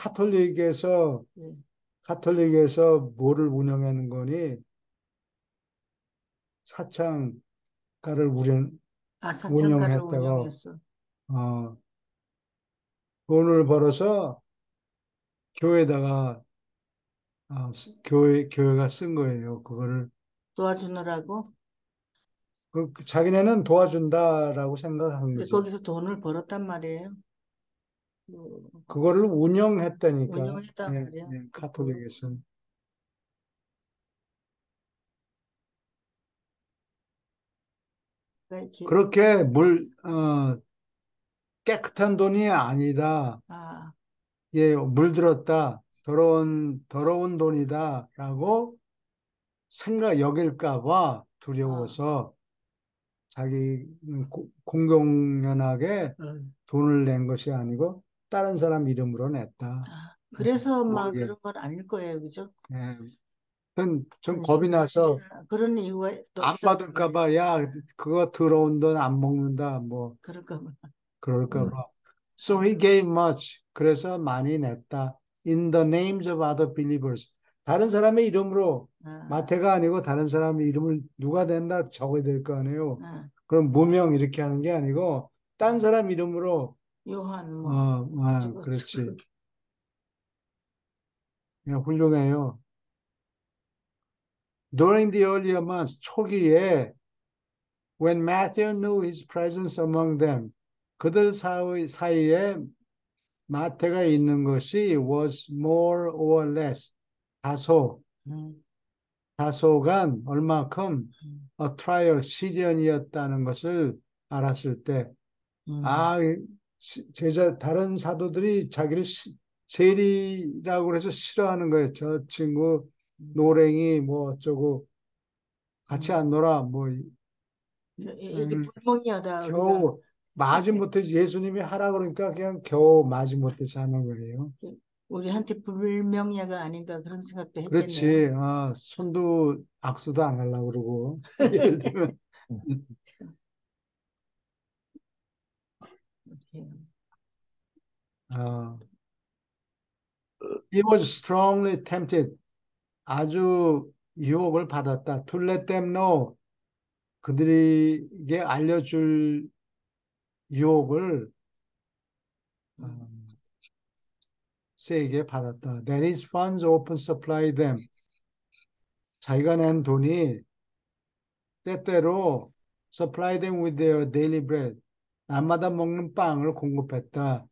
예, 카톨릭에서 뭐를 운영하는 거니 사창가를 사창가를 운영했다고. 운영했어. 어, 돈을 벌어서 교회에다가 교회가 쓴 거예요. 그거를 도와주느라고. 자기네는 도와준다라고 생각한 근데 거지. 거기서 돈을 벌었단 말이에요. 그, 그거를 운영했다니까. 운영했단 예, 말이야. 예, 카톨릭에서는. 이렇게, 그렇게 깨끗한 돈이 아니라, 아, 예, 물들었다, 더러운 돈이다라고 여길까 봐 아, 두려워서 자기 공공연하게 음. 돈을 낸 것이 아니고 다른 사람 이름으로 냈다. 그래서 막 모르게. 그런 건 아닐 거예요. 그죠? 예. 전 겁이 관심이 나서 없으시나. 그런 이유가 또 안 있었단 받을까 봐, 말이지. 야, 그거 더러운 돈 안 먹는다, 뭐, 그럴까 봐. 그럴까 봐. So he gave much. 그래서 많이 냈다. In the names of other believers. 다른 사람의 이름으로, 아, 마태가 아니고 다른 사람의 이름을 누가 낸다 적어야 될 거 아니에요. 아, 그럼 무명 이렇게 하는 게 아니고, 딴 사람 이름으로, 요한 뭐 어쩌고 그렇지. 저쩌고. 그냥 훌륭해요. During the earlier months, 초기에, when Matthew knew his presence among them, 그들 사이에 마태가 있는 것이 was more or less, 다소, 음, 다소간 얼마큼 음, a trial, 시련이었다는 것을 알았을 때, 음, 아, 다른 사도들이 자기를 세리라고 해서 싫어하는 거예요. 저 친구 음, 노랭이 뭐 어쩌고 같이 안 음. 놀아. 뭐 이게 불멍이하다 우리가. 겨우 마지 못해서 예수님이 하라 그러니까 그냥 겨우 마지 못해서 하는 거예요. 우리한테 불명예가 아닌가 그런 생각도 했겠네요. 그렇지. 손도 악수도 안 하려고 그러고. 예를 들면, 어, he was strongly tempted. 아주 유혹을 받았다. To let them know. 그들에게 알려줄 유혹을 어, 세게 받았다. That his funds often supply them. 자기가 낸 돈이 때때로 supply them with their daily bread. 날마다 먹는 빵을 공급했다.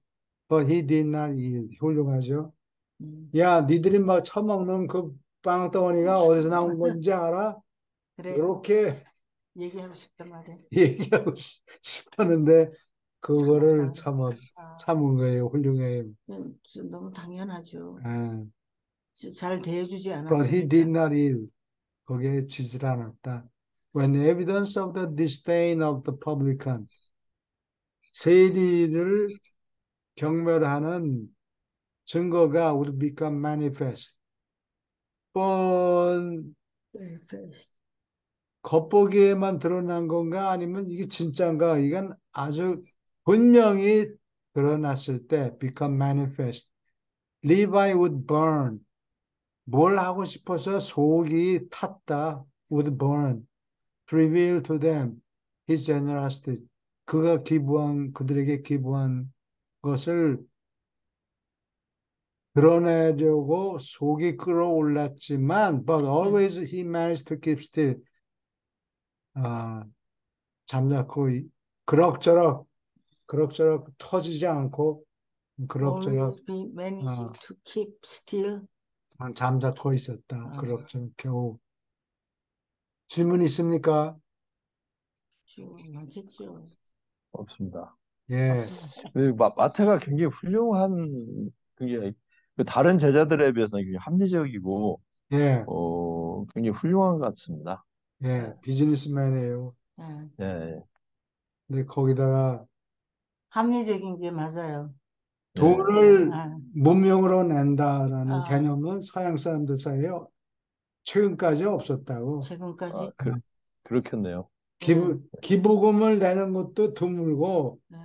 But he did not eat. 훌륭하죠? 음. 야, 니들이 막 처먹는 그 빵덩어리가 어디서 나온 건지 알아? 그래, 이렇게 얘기하고 싶단 말이야. 얘기하고 싶었는데 그거를 참았다. 아, 참은 거예요. 훌륭해요. 너무 당연하죠. 아, 잘 대해주지 But he did 않았으니까. not eat. 거기에 지질 않았다. When evidence of the disdain of the publican, 세리를 경멸하는 증거가 would become manifest. 뻔 네, 겉보기에만 드러난 건가 아니면 이게 진짜인가? 이건 아주 분명히 드러났을 때 become manifest. Levi would burn. 뭘 하고 싶어서 속이 탔다. would burn. To reveal to them his generosity. 그들에게 기부한 것을 드러내려고 속이 끓어올랐지만, but always he managed to keep still. 아, 잠자코 그럭저럭 터지지 않고 그럭저럭 always be 어, managing to keep still. 잠자코 있었다. 아, 그럭저럭 겨우. 질문 있습니까? 많겠죠. 없습니다. 예, 없으면. 마태가 굉장히 훌륭한 그게 그 다른 제자들에 비해서는 굉장히 합리적이고 예, 굉장히 훌륭한 것 같습니다. 예, 비즈니스맨이에요. 예. 예, 근데 거기다가 합리적인 게 맞아요. 예, 돈을 아, 문명으로 낸다라는 아, 개념은 서양 사람들 사이에 최근까지 없었다고. 최근까지. 그렇겠네요. 예, 기부금을 내는 것도 드물고 예.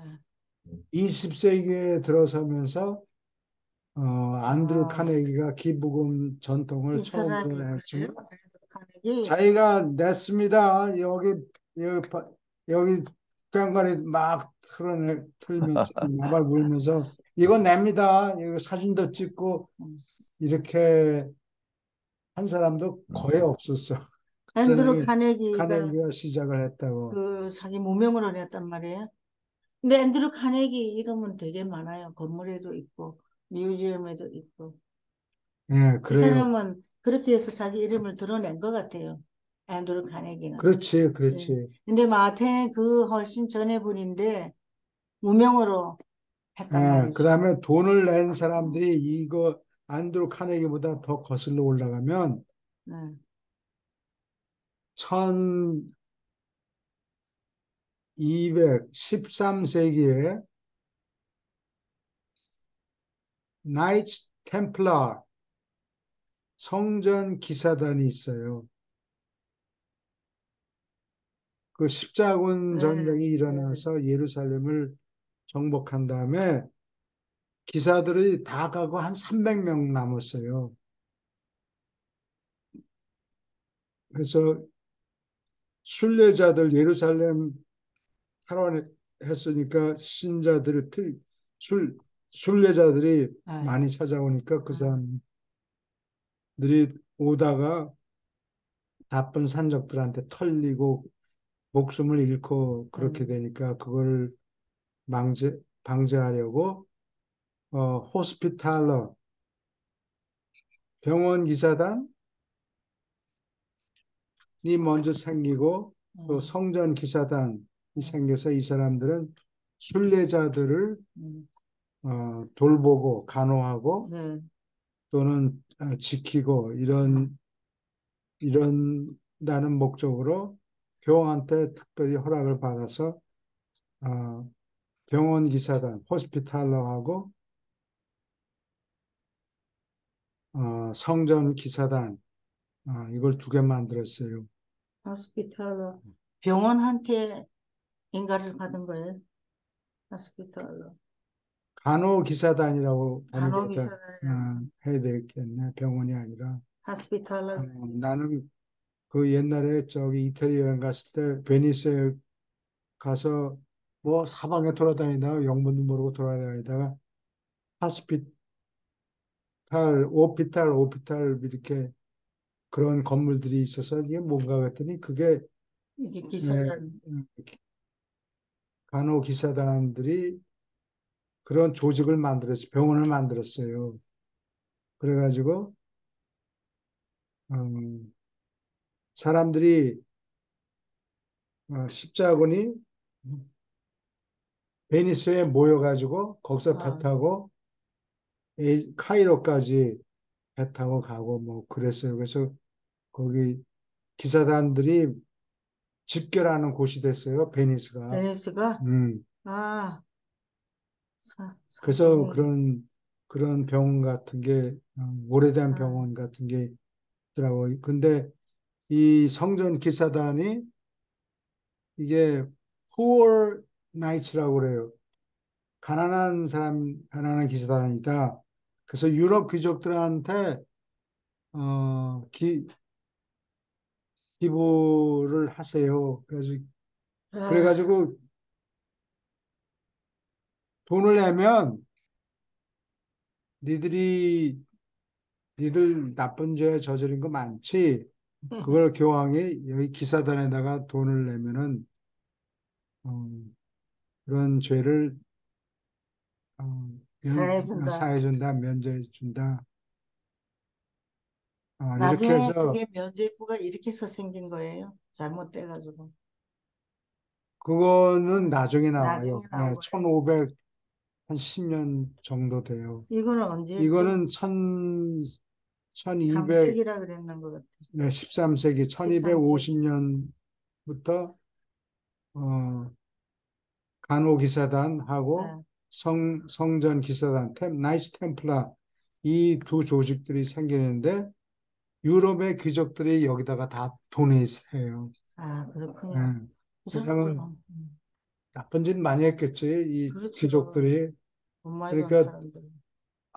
20세기에 들어서면서 안드루 아, 카네기가 기부금 전통을 이 사람이 처음으로 그래요? 냈지만 카네기. 자기가 냈습니다. 여기 여기 꽹과리 막 틀면서 나발 부르면서 이거 냅니다. 이거 사진도 찍고 음. 이렇게 한 사람도 음, 거의 없었어. 그 앤드루 사람이 카네기가 카네기가 시작을 했다고. 그 자기 무명으로 냈단 말이에요. 근데 앤드루 카네기 이름은 되게 많아요. 건물에도 있고 뮤지엄에도 있고. 예, 이 그래요. 사람은 그렇게 해서 자기 이름을 드러낸 것 같아요. 앤드루 카네기는. 그렇지, 네. 그렇지. 근데 마테는 그 훨씬 전에 분인데 무명으로 했단 예, 그 말이죠. 다음에 돈을 낸 사람들이 이거 안드루 카네기보다 더 거슬러 올라가면 네. 1213세기에 나이츠 템플러 성전 기사단이 있어요. 그 십자군 네. 전쟁이 네. 일어나서 예루살렘을 정복한 다음에 기사들이 다 가고 한 300명 남았어요. 그래서 순례자들 예루살렘 탈환했으니까 술 순례자들이 네. 많이 찾아오니까 그 아, 사람들이 오다가 나쁜 산적들한테 털리고 목숨을 잃고 그렇게 음, 되니까 그걸 방지하려고 호스피탈러 병원 기사단이 먼저 생기고 또 음, 성전 기사단이 음, 생겨서 이 사람들은 순례자들을 음. 돌보고 간호하고 네. 또는 지키고 이런다는 목적으로 교황한테 특별히 허락을 받아서 어, 병원 기사단 호스피탈러하고 성전 기사단 이걸 두 개 만들었어요. 호스피탈로 병원한테 인가를 받은 거예요. 호스피탈로 간호기사단이라고 번역해서 간호기사단이라서 해야 되겠네. 병원이 아니라. 호스피탈로 나는 그 옛날에 저기 이태리 여행 갔을 때 베니스에 가서 뭐 사방에 돌아다니다가 영문도 모르고 돌아다니다가 하스피탈, 오피탈 이렇게 그런 건물들이 있어서 이게 뭔가 했더니 그게 이게 예, 기사단 간호기사단들이 그런 조직을 만들었어요. 병원을 만들었어요. 그래가지고 음, 사람들이 십자군이 베니스에 모여가지고 거기서 배 아, 타고 카이로까지 배 타고 가고 뭐 그랬어요. 그래서 거기 기사단들이 집결하는 곳이 됐어요. 베니스가. 베니스가 음. 아 그래서 사정이 그런 병원 같은 게 오래된 아, 병원 같은 게 있더라고요. 근데 이 성전 기사단이 이게 poor knights라고 그래요. 가난한 기사단이다. 그래서 유럽 귀족들한테 어, 기, 기부를 하세요. 아, 그래가지고 돈을 내면 니들이 니들 나쁜 죄 저지른 거 많지. 그걸 교황이 여기 기사단에다가 돈을 내면은 어, 그런 죄를 어, 사해준다. 사해준다, 면제해준다. 이렇게 나중에 해서 그게 면제부가 이렇게 해서 생긴 거예요. 잘못돼가지고 그거는 나중에 나와요. 나중에 나온 네, 거예요. 1500, 한 10년 정도 돼요. 이거는 언제 했지? 이거는 1200, 3세기라 그랬는 것 같아. 네, 13세기, 13세기. 1250년부터 간호기사단하고 네. 성전 기사단, 나이스 템플라 이 두 조직들이 생기는데 유럽의 귀족들이 여기다가 다 도네이트해요. 아, 예. 그렇군요. 그 왜냐하면 사람은 나쁜 짓 많이 했겠지, 이 그렇죠. 귀족들이. 돈 많이 번 그러니까 사람들.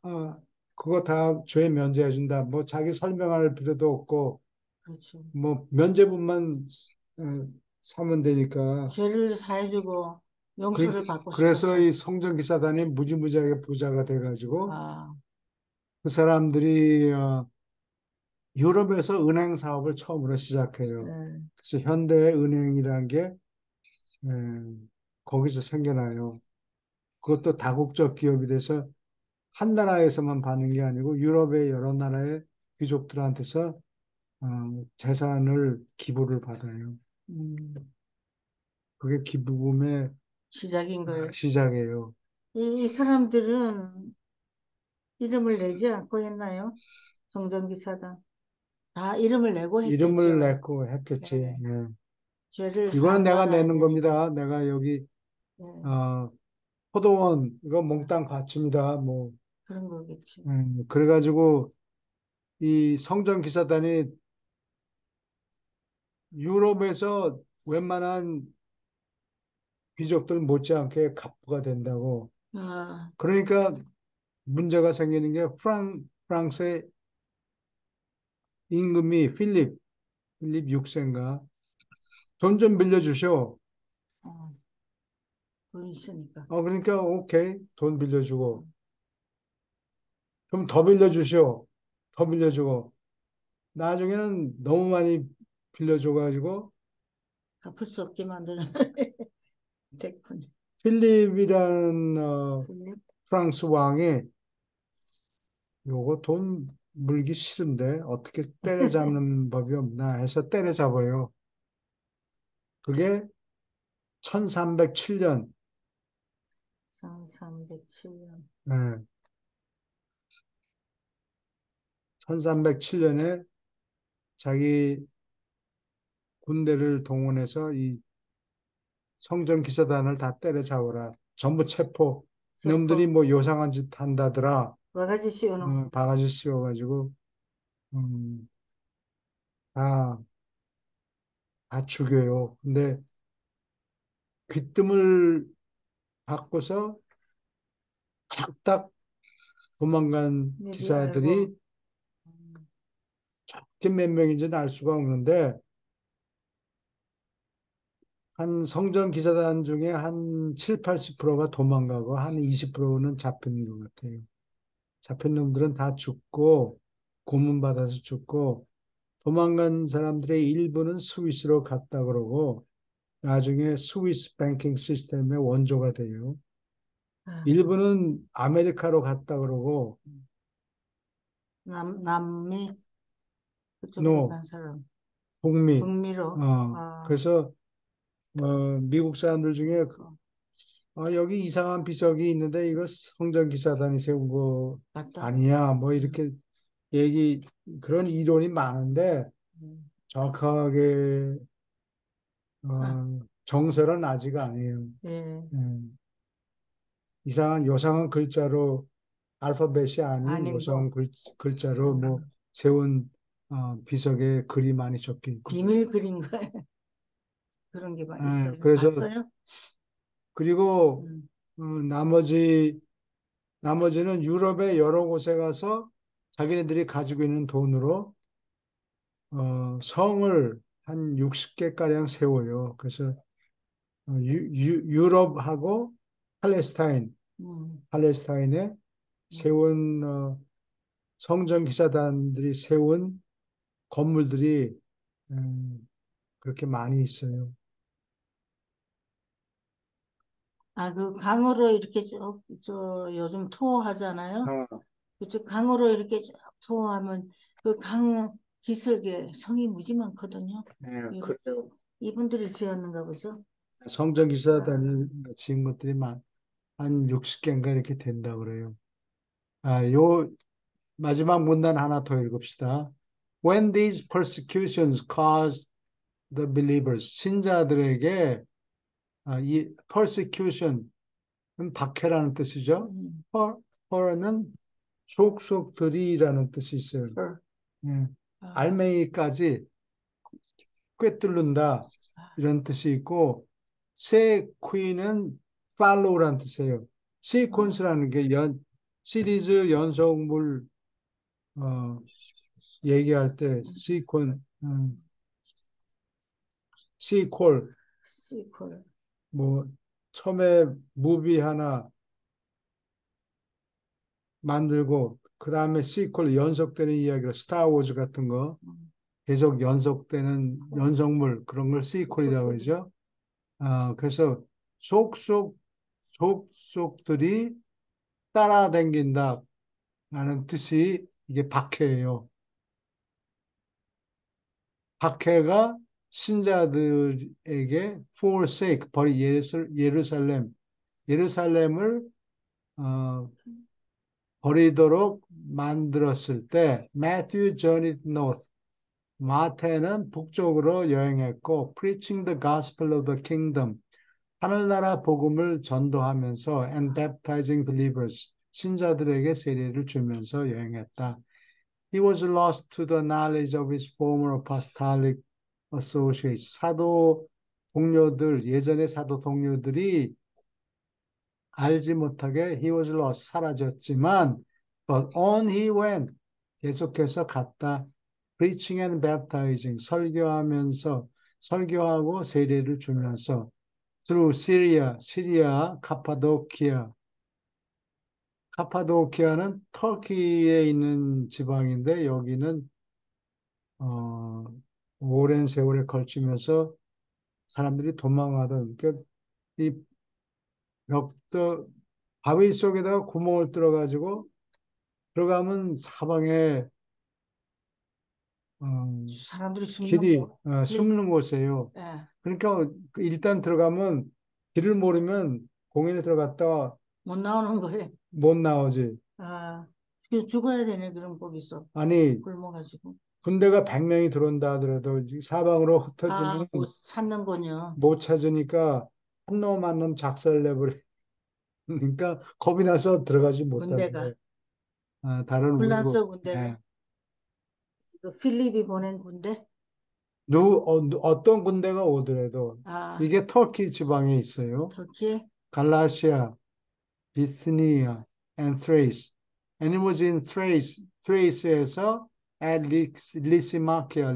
아, 그거 다 죄 면제해준다. 뭐 자기 설명할 필요도 없고 그렇죠. 뭐 면제분만 사면 되니까. 죄를 사해주고 용서를 받고 그래서 싶었어. 이 성전기사단이 무지무지하게 부자가 돼가지고 아, 그 사람들이 유럽에서 은행 사업을 처음으로 시작해요. 네. 그래서 현대은행이라는 게 에, 거기서 생겨나요. 그것도 다국적 기업이 돼서 한 나라에서만 파는 게 아니고 유럽의 여러 나라의 귀족들한테서 재산을 기부를 받아요. 음, 그게 기부금의 시작인 거예요. 시작이에요. 이 사람들은 이름을 내지 않고 했나요? 성전기사단. 다 이름을 내고 이름을 했겠죠. 냈고 했겠지. 네. 예. 죄를 이거는 내가 사함받아야 내는 되니까. 겁니다. 내가 여기 네. 어, 포도원 이거 몽땅 바칩니다. 뭐 그런 거겠지. 그래가지고 이 성전기사단이 유럽에서 웬만한 귀족들 못지않게 갑부가 된다고. 아, 그러니까 문제가 생기는 게 프랑스의 임금이 필립 6세인가 돈 좀 빌려주쇼. 어, 돈 있으니까. 그러니까 오케이 돈 빌려주고 좀 더 빌려주쇼. 더 빌려주고 나중에는 너무 많이 빌려줘가지고 갚을 수 없게 만드는 됐군. 필립이라는 필립? 프랑스 왕이 요거 돈 물기 싫은데 어떻게 때려잡는 법이 없나 해서 때려잡아요. 그게 1307년, 307년. 1307년에 자기 군대를 동원해서 이 성전 기사단을 다 때려잡아라. 전부 체포. 놈들이 세포. 뭐 요상한 짓 한다더라. 바가지 씌우노. 바가지 씌워가지고 음, 다, 다 죽여요. 근데 귀뜸을 받고서 딱 도망간 미리 알고. 기사들이 지금 몇 명인지는 알 수가 없는데 한 성전 기사단 중에 한 7, 80%가 도망가고 한 20%는 잡히는 것 같아요. 잡힌 놈들은 다 죽고 고문받아서 죽고 도망간 사람들의 일부는 스위스로 갔다 그러고 나중에 스위스 뱅킹 시스템의 원조가 돼요. 아, 일부는 아메리카로 갔다 그러고 남미 그쪽으로 노 간 사람. 북미 북미로. 아, 그래서 미국 사람들 중에 어, 여기 이상한 비석이 있는데 이거 성전 기사단이 세운 거 맞다. 아니냐 뭐 음, 이렇게 얘기 그런 이론이 많은데 음. 정확하게 아, 정설은 아직 아니에요. 예, 음, 이상한 요상한 글자로 알파벳이 아닌 아닌 거. 요상한 글자로 뭐 음, 세운 비석에 글이 많이 적혀 있고 비밀 그린 거 그런 게 막 있어요. 그래서 봤어요? 그리고 음. 나머지는 유럽의 여러 곳에 가서 자기네들이 가지고 있는 돈으로 성을 한 60개가량 세워요. 그래서 유럽하고 음. 팔레스타인에 음. 세운 성전 기사단들이 세운 건물들이 그렇게 많이 있어요. 아, 그 강으로 이렇게 쭉, 요즘 투어 하잖아요. 아, 그쪽 강으로 이렇게 쭉 투어하면 그 강 기슭에 성이 무지 많거든요. 네, 그래요. 이분들이 지었는가 보죠. 성전 아, 기사단이 지은 것들이 한 60개인가 이렇게 된다 그래요. 요 마지막 문단 하나 더 읽읍시다. When these persecutions caused the believers, 신자들에게 이 persecution은 박해라는 뜻이죠. 음, per는 속속들이라는 뜻이 있어요. 헐. 예. 아, 알맹이까지 꿰뚫는다 아, 이런 뜻이 있고 seque는 follow라는 뜻이에요. 아, sequence라는 게 시리즈 연속물 얘기할 때 sequence 시퀄, 시퀄. 뭐, 처음에 무비 하나 만들고, 그 다음에 시퀄 연속되는 이야기로 스타워즈 같은 거, 음. 계속 연속되는 연속물, 그런 걸 시퀄이라고 그러죠. 그래서 속속, 속속들이 따라다닌다 라는 뜻이 이게 박해예요. 박해가 신자들에게 forsake, 예루살렘, 예루살렘을 어, 버리도록 만들었을 때 Matthew journeyed north. 마태는 북쪽으로 여행했고 preaching the gospel of the kingdom. 하늘나라 복음을 전도하면서 and baptizing believers. 신자들에게 세례를 주면서 여행했다. He was lost to the knowledge of his former apostolic associates. 사도 동료들, 예전의 사도 동료들이 알지 못하게 he was lost, 사라졌지만 but on he went, 계속해서 갔다. preaching and baptizing, 설교하면서 설교하고 세례를 주면서 through Syria, 시리아, 카파도키아. 카파도키아는 터키에 있는 지방인데 여기는 어, 오랜 세월에 걸치면서 사람들이 도망가던 이 벽도 바위 속에다가 구멍을 뚫어가지고 들어가면 사방에 사람들이 숨는 길이 거. 숨는 곳이에요. 예, 그러니까 일단 들어가면 길을 모르면 공연에 들어갔다가 못 나오는 거예요. 못 나오지. 아, 죽어야 되네, 그럼 거기서. 아니 굶어가지고. 군대가 100명이 들어온다 하더라도 사방으로 아, 흩어지면 못 찾는군요. 못 찾으니까 한 놈 한 놈 작살내버려. 그러니까 겁이 나서 들어가지 못하고 군대가. 다른 우리고 불란서 군대가. 예. 그 필립이 보낸 군대. 어떤 군대가 오더라도 아, 이게 터키 지방에 있어요. 터키. 갈라시아, 비스니아, and Thrace. And it was in Thrace에서 at Lysimakia,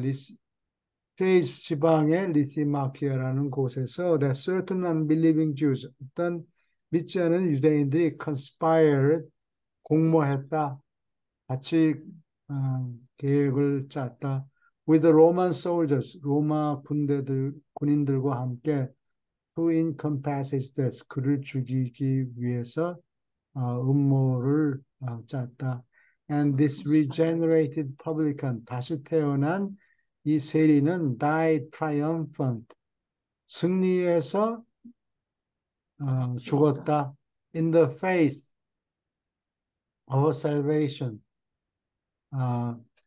Thrace 지방의 리시마키아라는 곳에서 that certain unbelieving Jews, 어떤 믿지 않은 유대인들이 conspired, 공모했다. 같이 계획을 짰다. With the Roman soldiers, 로마 군인들과 함께 to encompass his death, 그를 죽이기 위해서 음모를 짰다. And this regenerated publican, 다시 태어난 이 세리는 died triumphant, 승리해서 죽었다. In the face of salvation,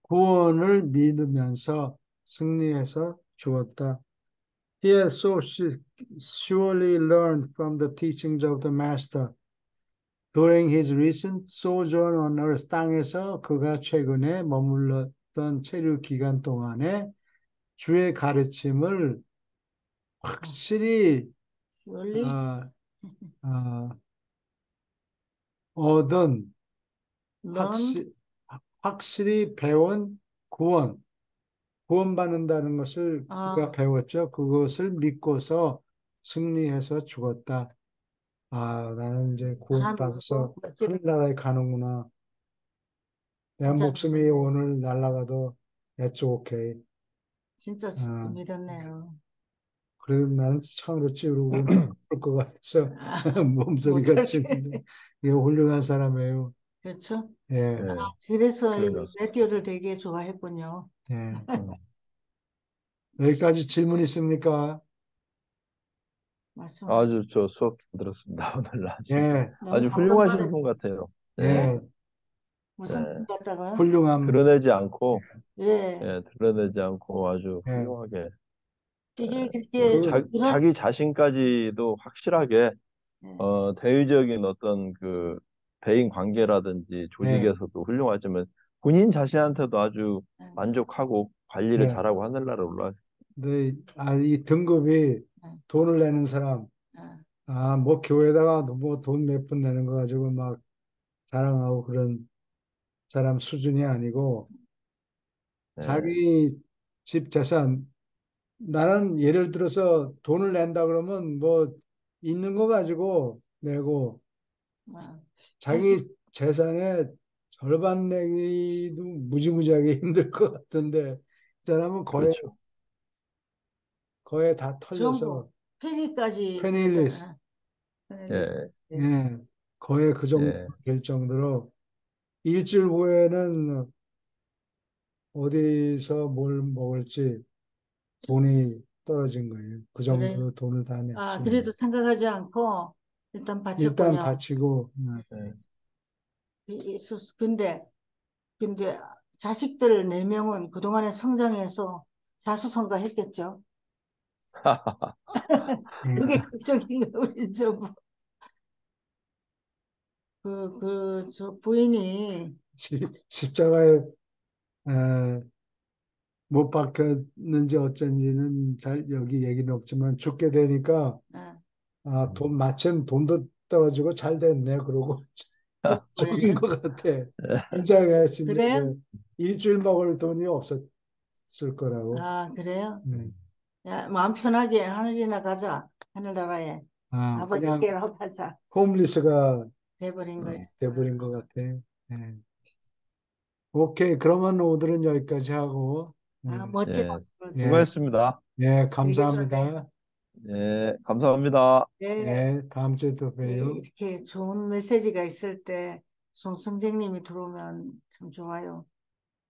구원을 믿으면서 승리해서 죽었다. He has so surely learned from the teachings of the Master. During his recent sojourn on earth, 땅에서 그가 최근에 머물렀던 체류 기간 동안에 주의 가르침을 확실히 원리. 어, 어, 얻은, 넌. 확실히 배운 구원받는다는 것을 그가 아, 배웠죠. 그것을 믿고서 승리해서 죽었다. 나는 이제 구원받아서 한국어 멋지다. 하늘나라에 가는구나. 내 진짜 목숨이 믿었네. 오늘 날아가도 that's okay. 진짜 아, 믿었네요. 그래도 나는 창으로 찌르고 그럴 것 같아서 아, 몸소리가 못하게. 지는데 이게 훌륭한 사람이에요. 그렇죠? 예, 네, 그래서 그런 이 것 같습니다. 라디오를 되게 좋아했군요. 예. 음. 여기까지 질문 있습니까? 말씀하세요. 아주 저 수업 잘 들었습니다. 오늘 아주 예, 너무 아주 훌륭하신 감동받았. 분 같아요. 네, 예? 예, 무슨 분 네. 같다가? 훌륭함. 드러내지 않고, 예. 예, 드러내지 않고 아주 예, 훌륭하게, 이게 그 그렇게 그런. 자기 자신까지도 확실하게 예, 대의적인 어떤 그 대인 관계라든지 예, 조직에서도 훌륭하지만 본인 자신한테도 아주 예, 만족하고 관리를 예. 잘하고 하늘나라 올라. 근데 이 등급이 예, 돈을 내는 사람, 예. 뭐 교회에다가 뭐 돈 몇 푼 내는 거 가지고 막 자랑하고 그런 사람 수준이 아니고 네, 자기 집 재산 나는 예를 들어서 돈을 낸다 그러면 뭐 있는 거 가지고 내고 아, 자기 재산의 절반 내기도 무지무지하게 힘들 것 같은데 이 사람은 그렇죠. 거의 다 전부 털려서 페니까지 페닐리스, 됐잖아. 페닐리스. 예, 네. 예, 거의 그 정도 예. 될 정도로 일주일 후에는 어디서 뭘 먹을지 돈이 떨어진 거예요. 그 그래. 정도로 돈을 다 아, 냈어요. 그래도 생각하지 않고 일단 일단 바쳤군요. 바치고, 예. 근데 자식들 4명은 그동안에 성장해서 자수성가했겠죠. 그게 예, 걱정인 거 우리 저 부인이 십자가에 에, 못 박혔는지 어쩐지는 잘 여기 얘기는 없지만 죽게 되니까 아, 돈 마침 돈도 떨어지고 잘 됐네 그러고 죽은 죽은 거예요. 것 같아. 진짜가 진짜 그래요? 일주일 먹을 돈이 없었을 거라고. 아, 그래요? 네. 야, 마음 편하게 하늘이나 가자. 하늘나라에 그냥 아버지께로 가자. 홈리스가 돼버린 거예요. 돼버린 것 같아. 네. 오케이. 그러면 오늘은 여기까지 하고, 아, 네. 멋진 예. 모습을 예, 수고했습니다. 예, 되게 좋네요. 감사합니다. 예, 감사합니다. 네, 예, 다음 주에 또 봬요. 이렇게 좋은 메시지가 있을 때 송성재님이 들어오면 참 좋아요.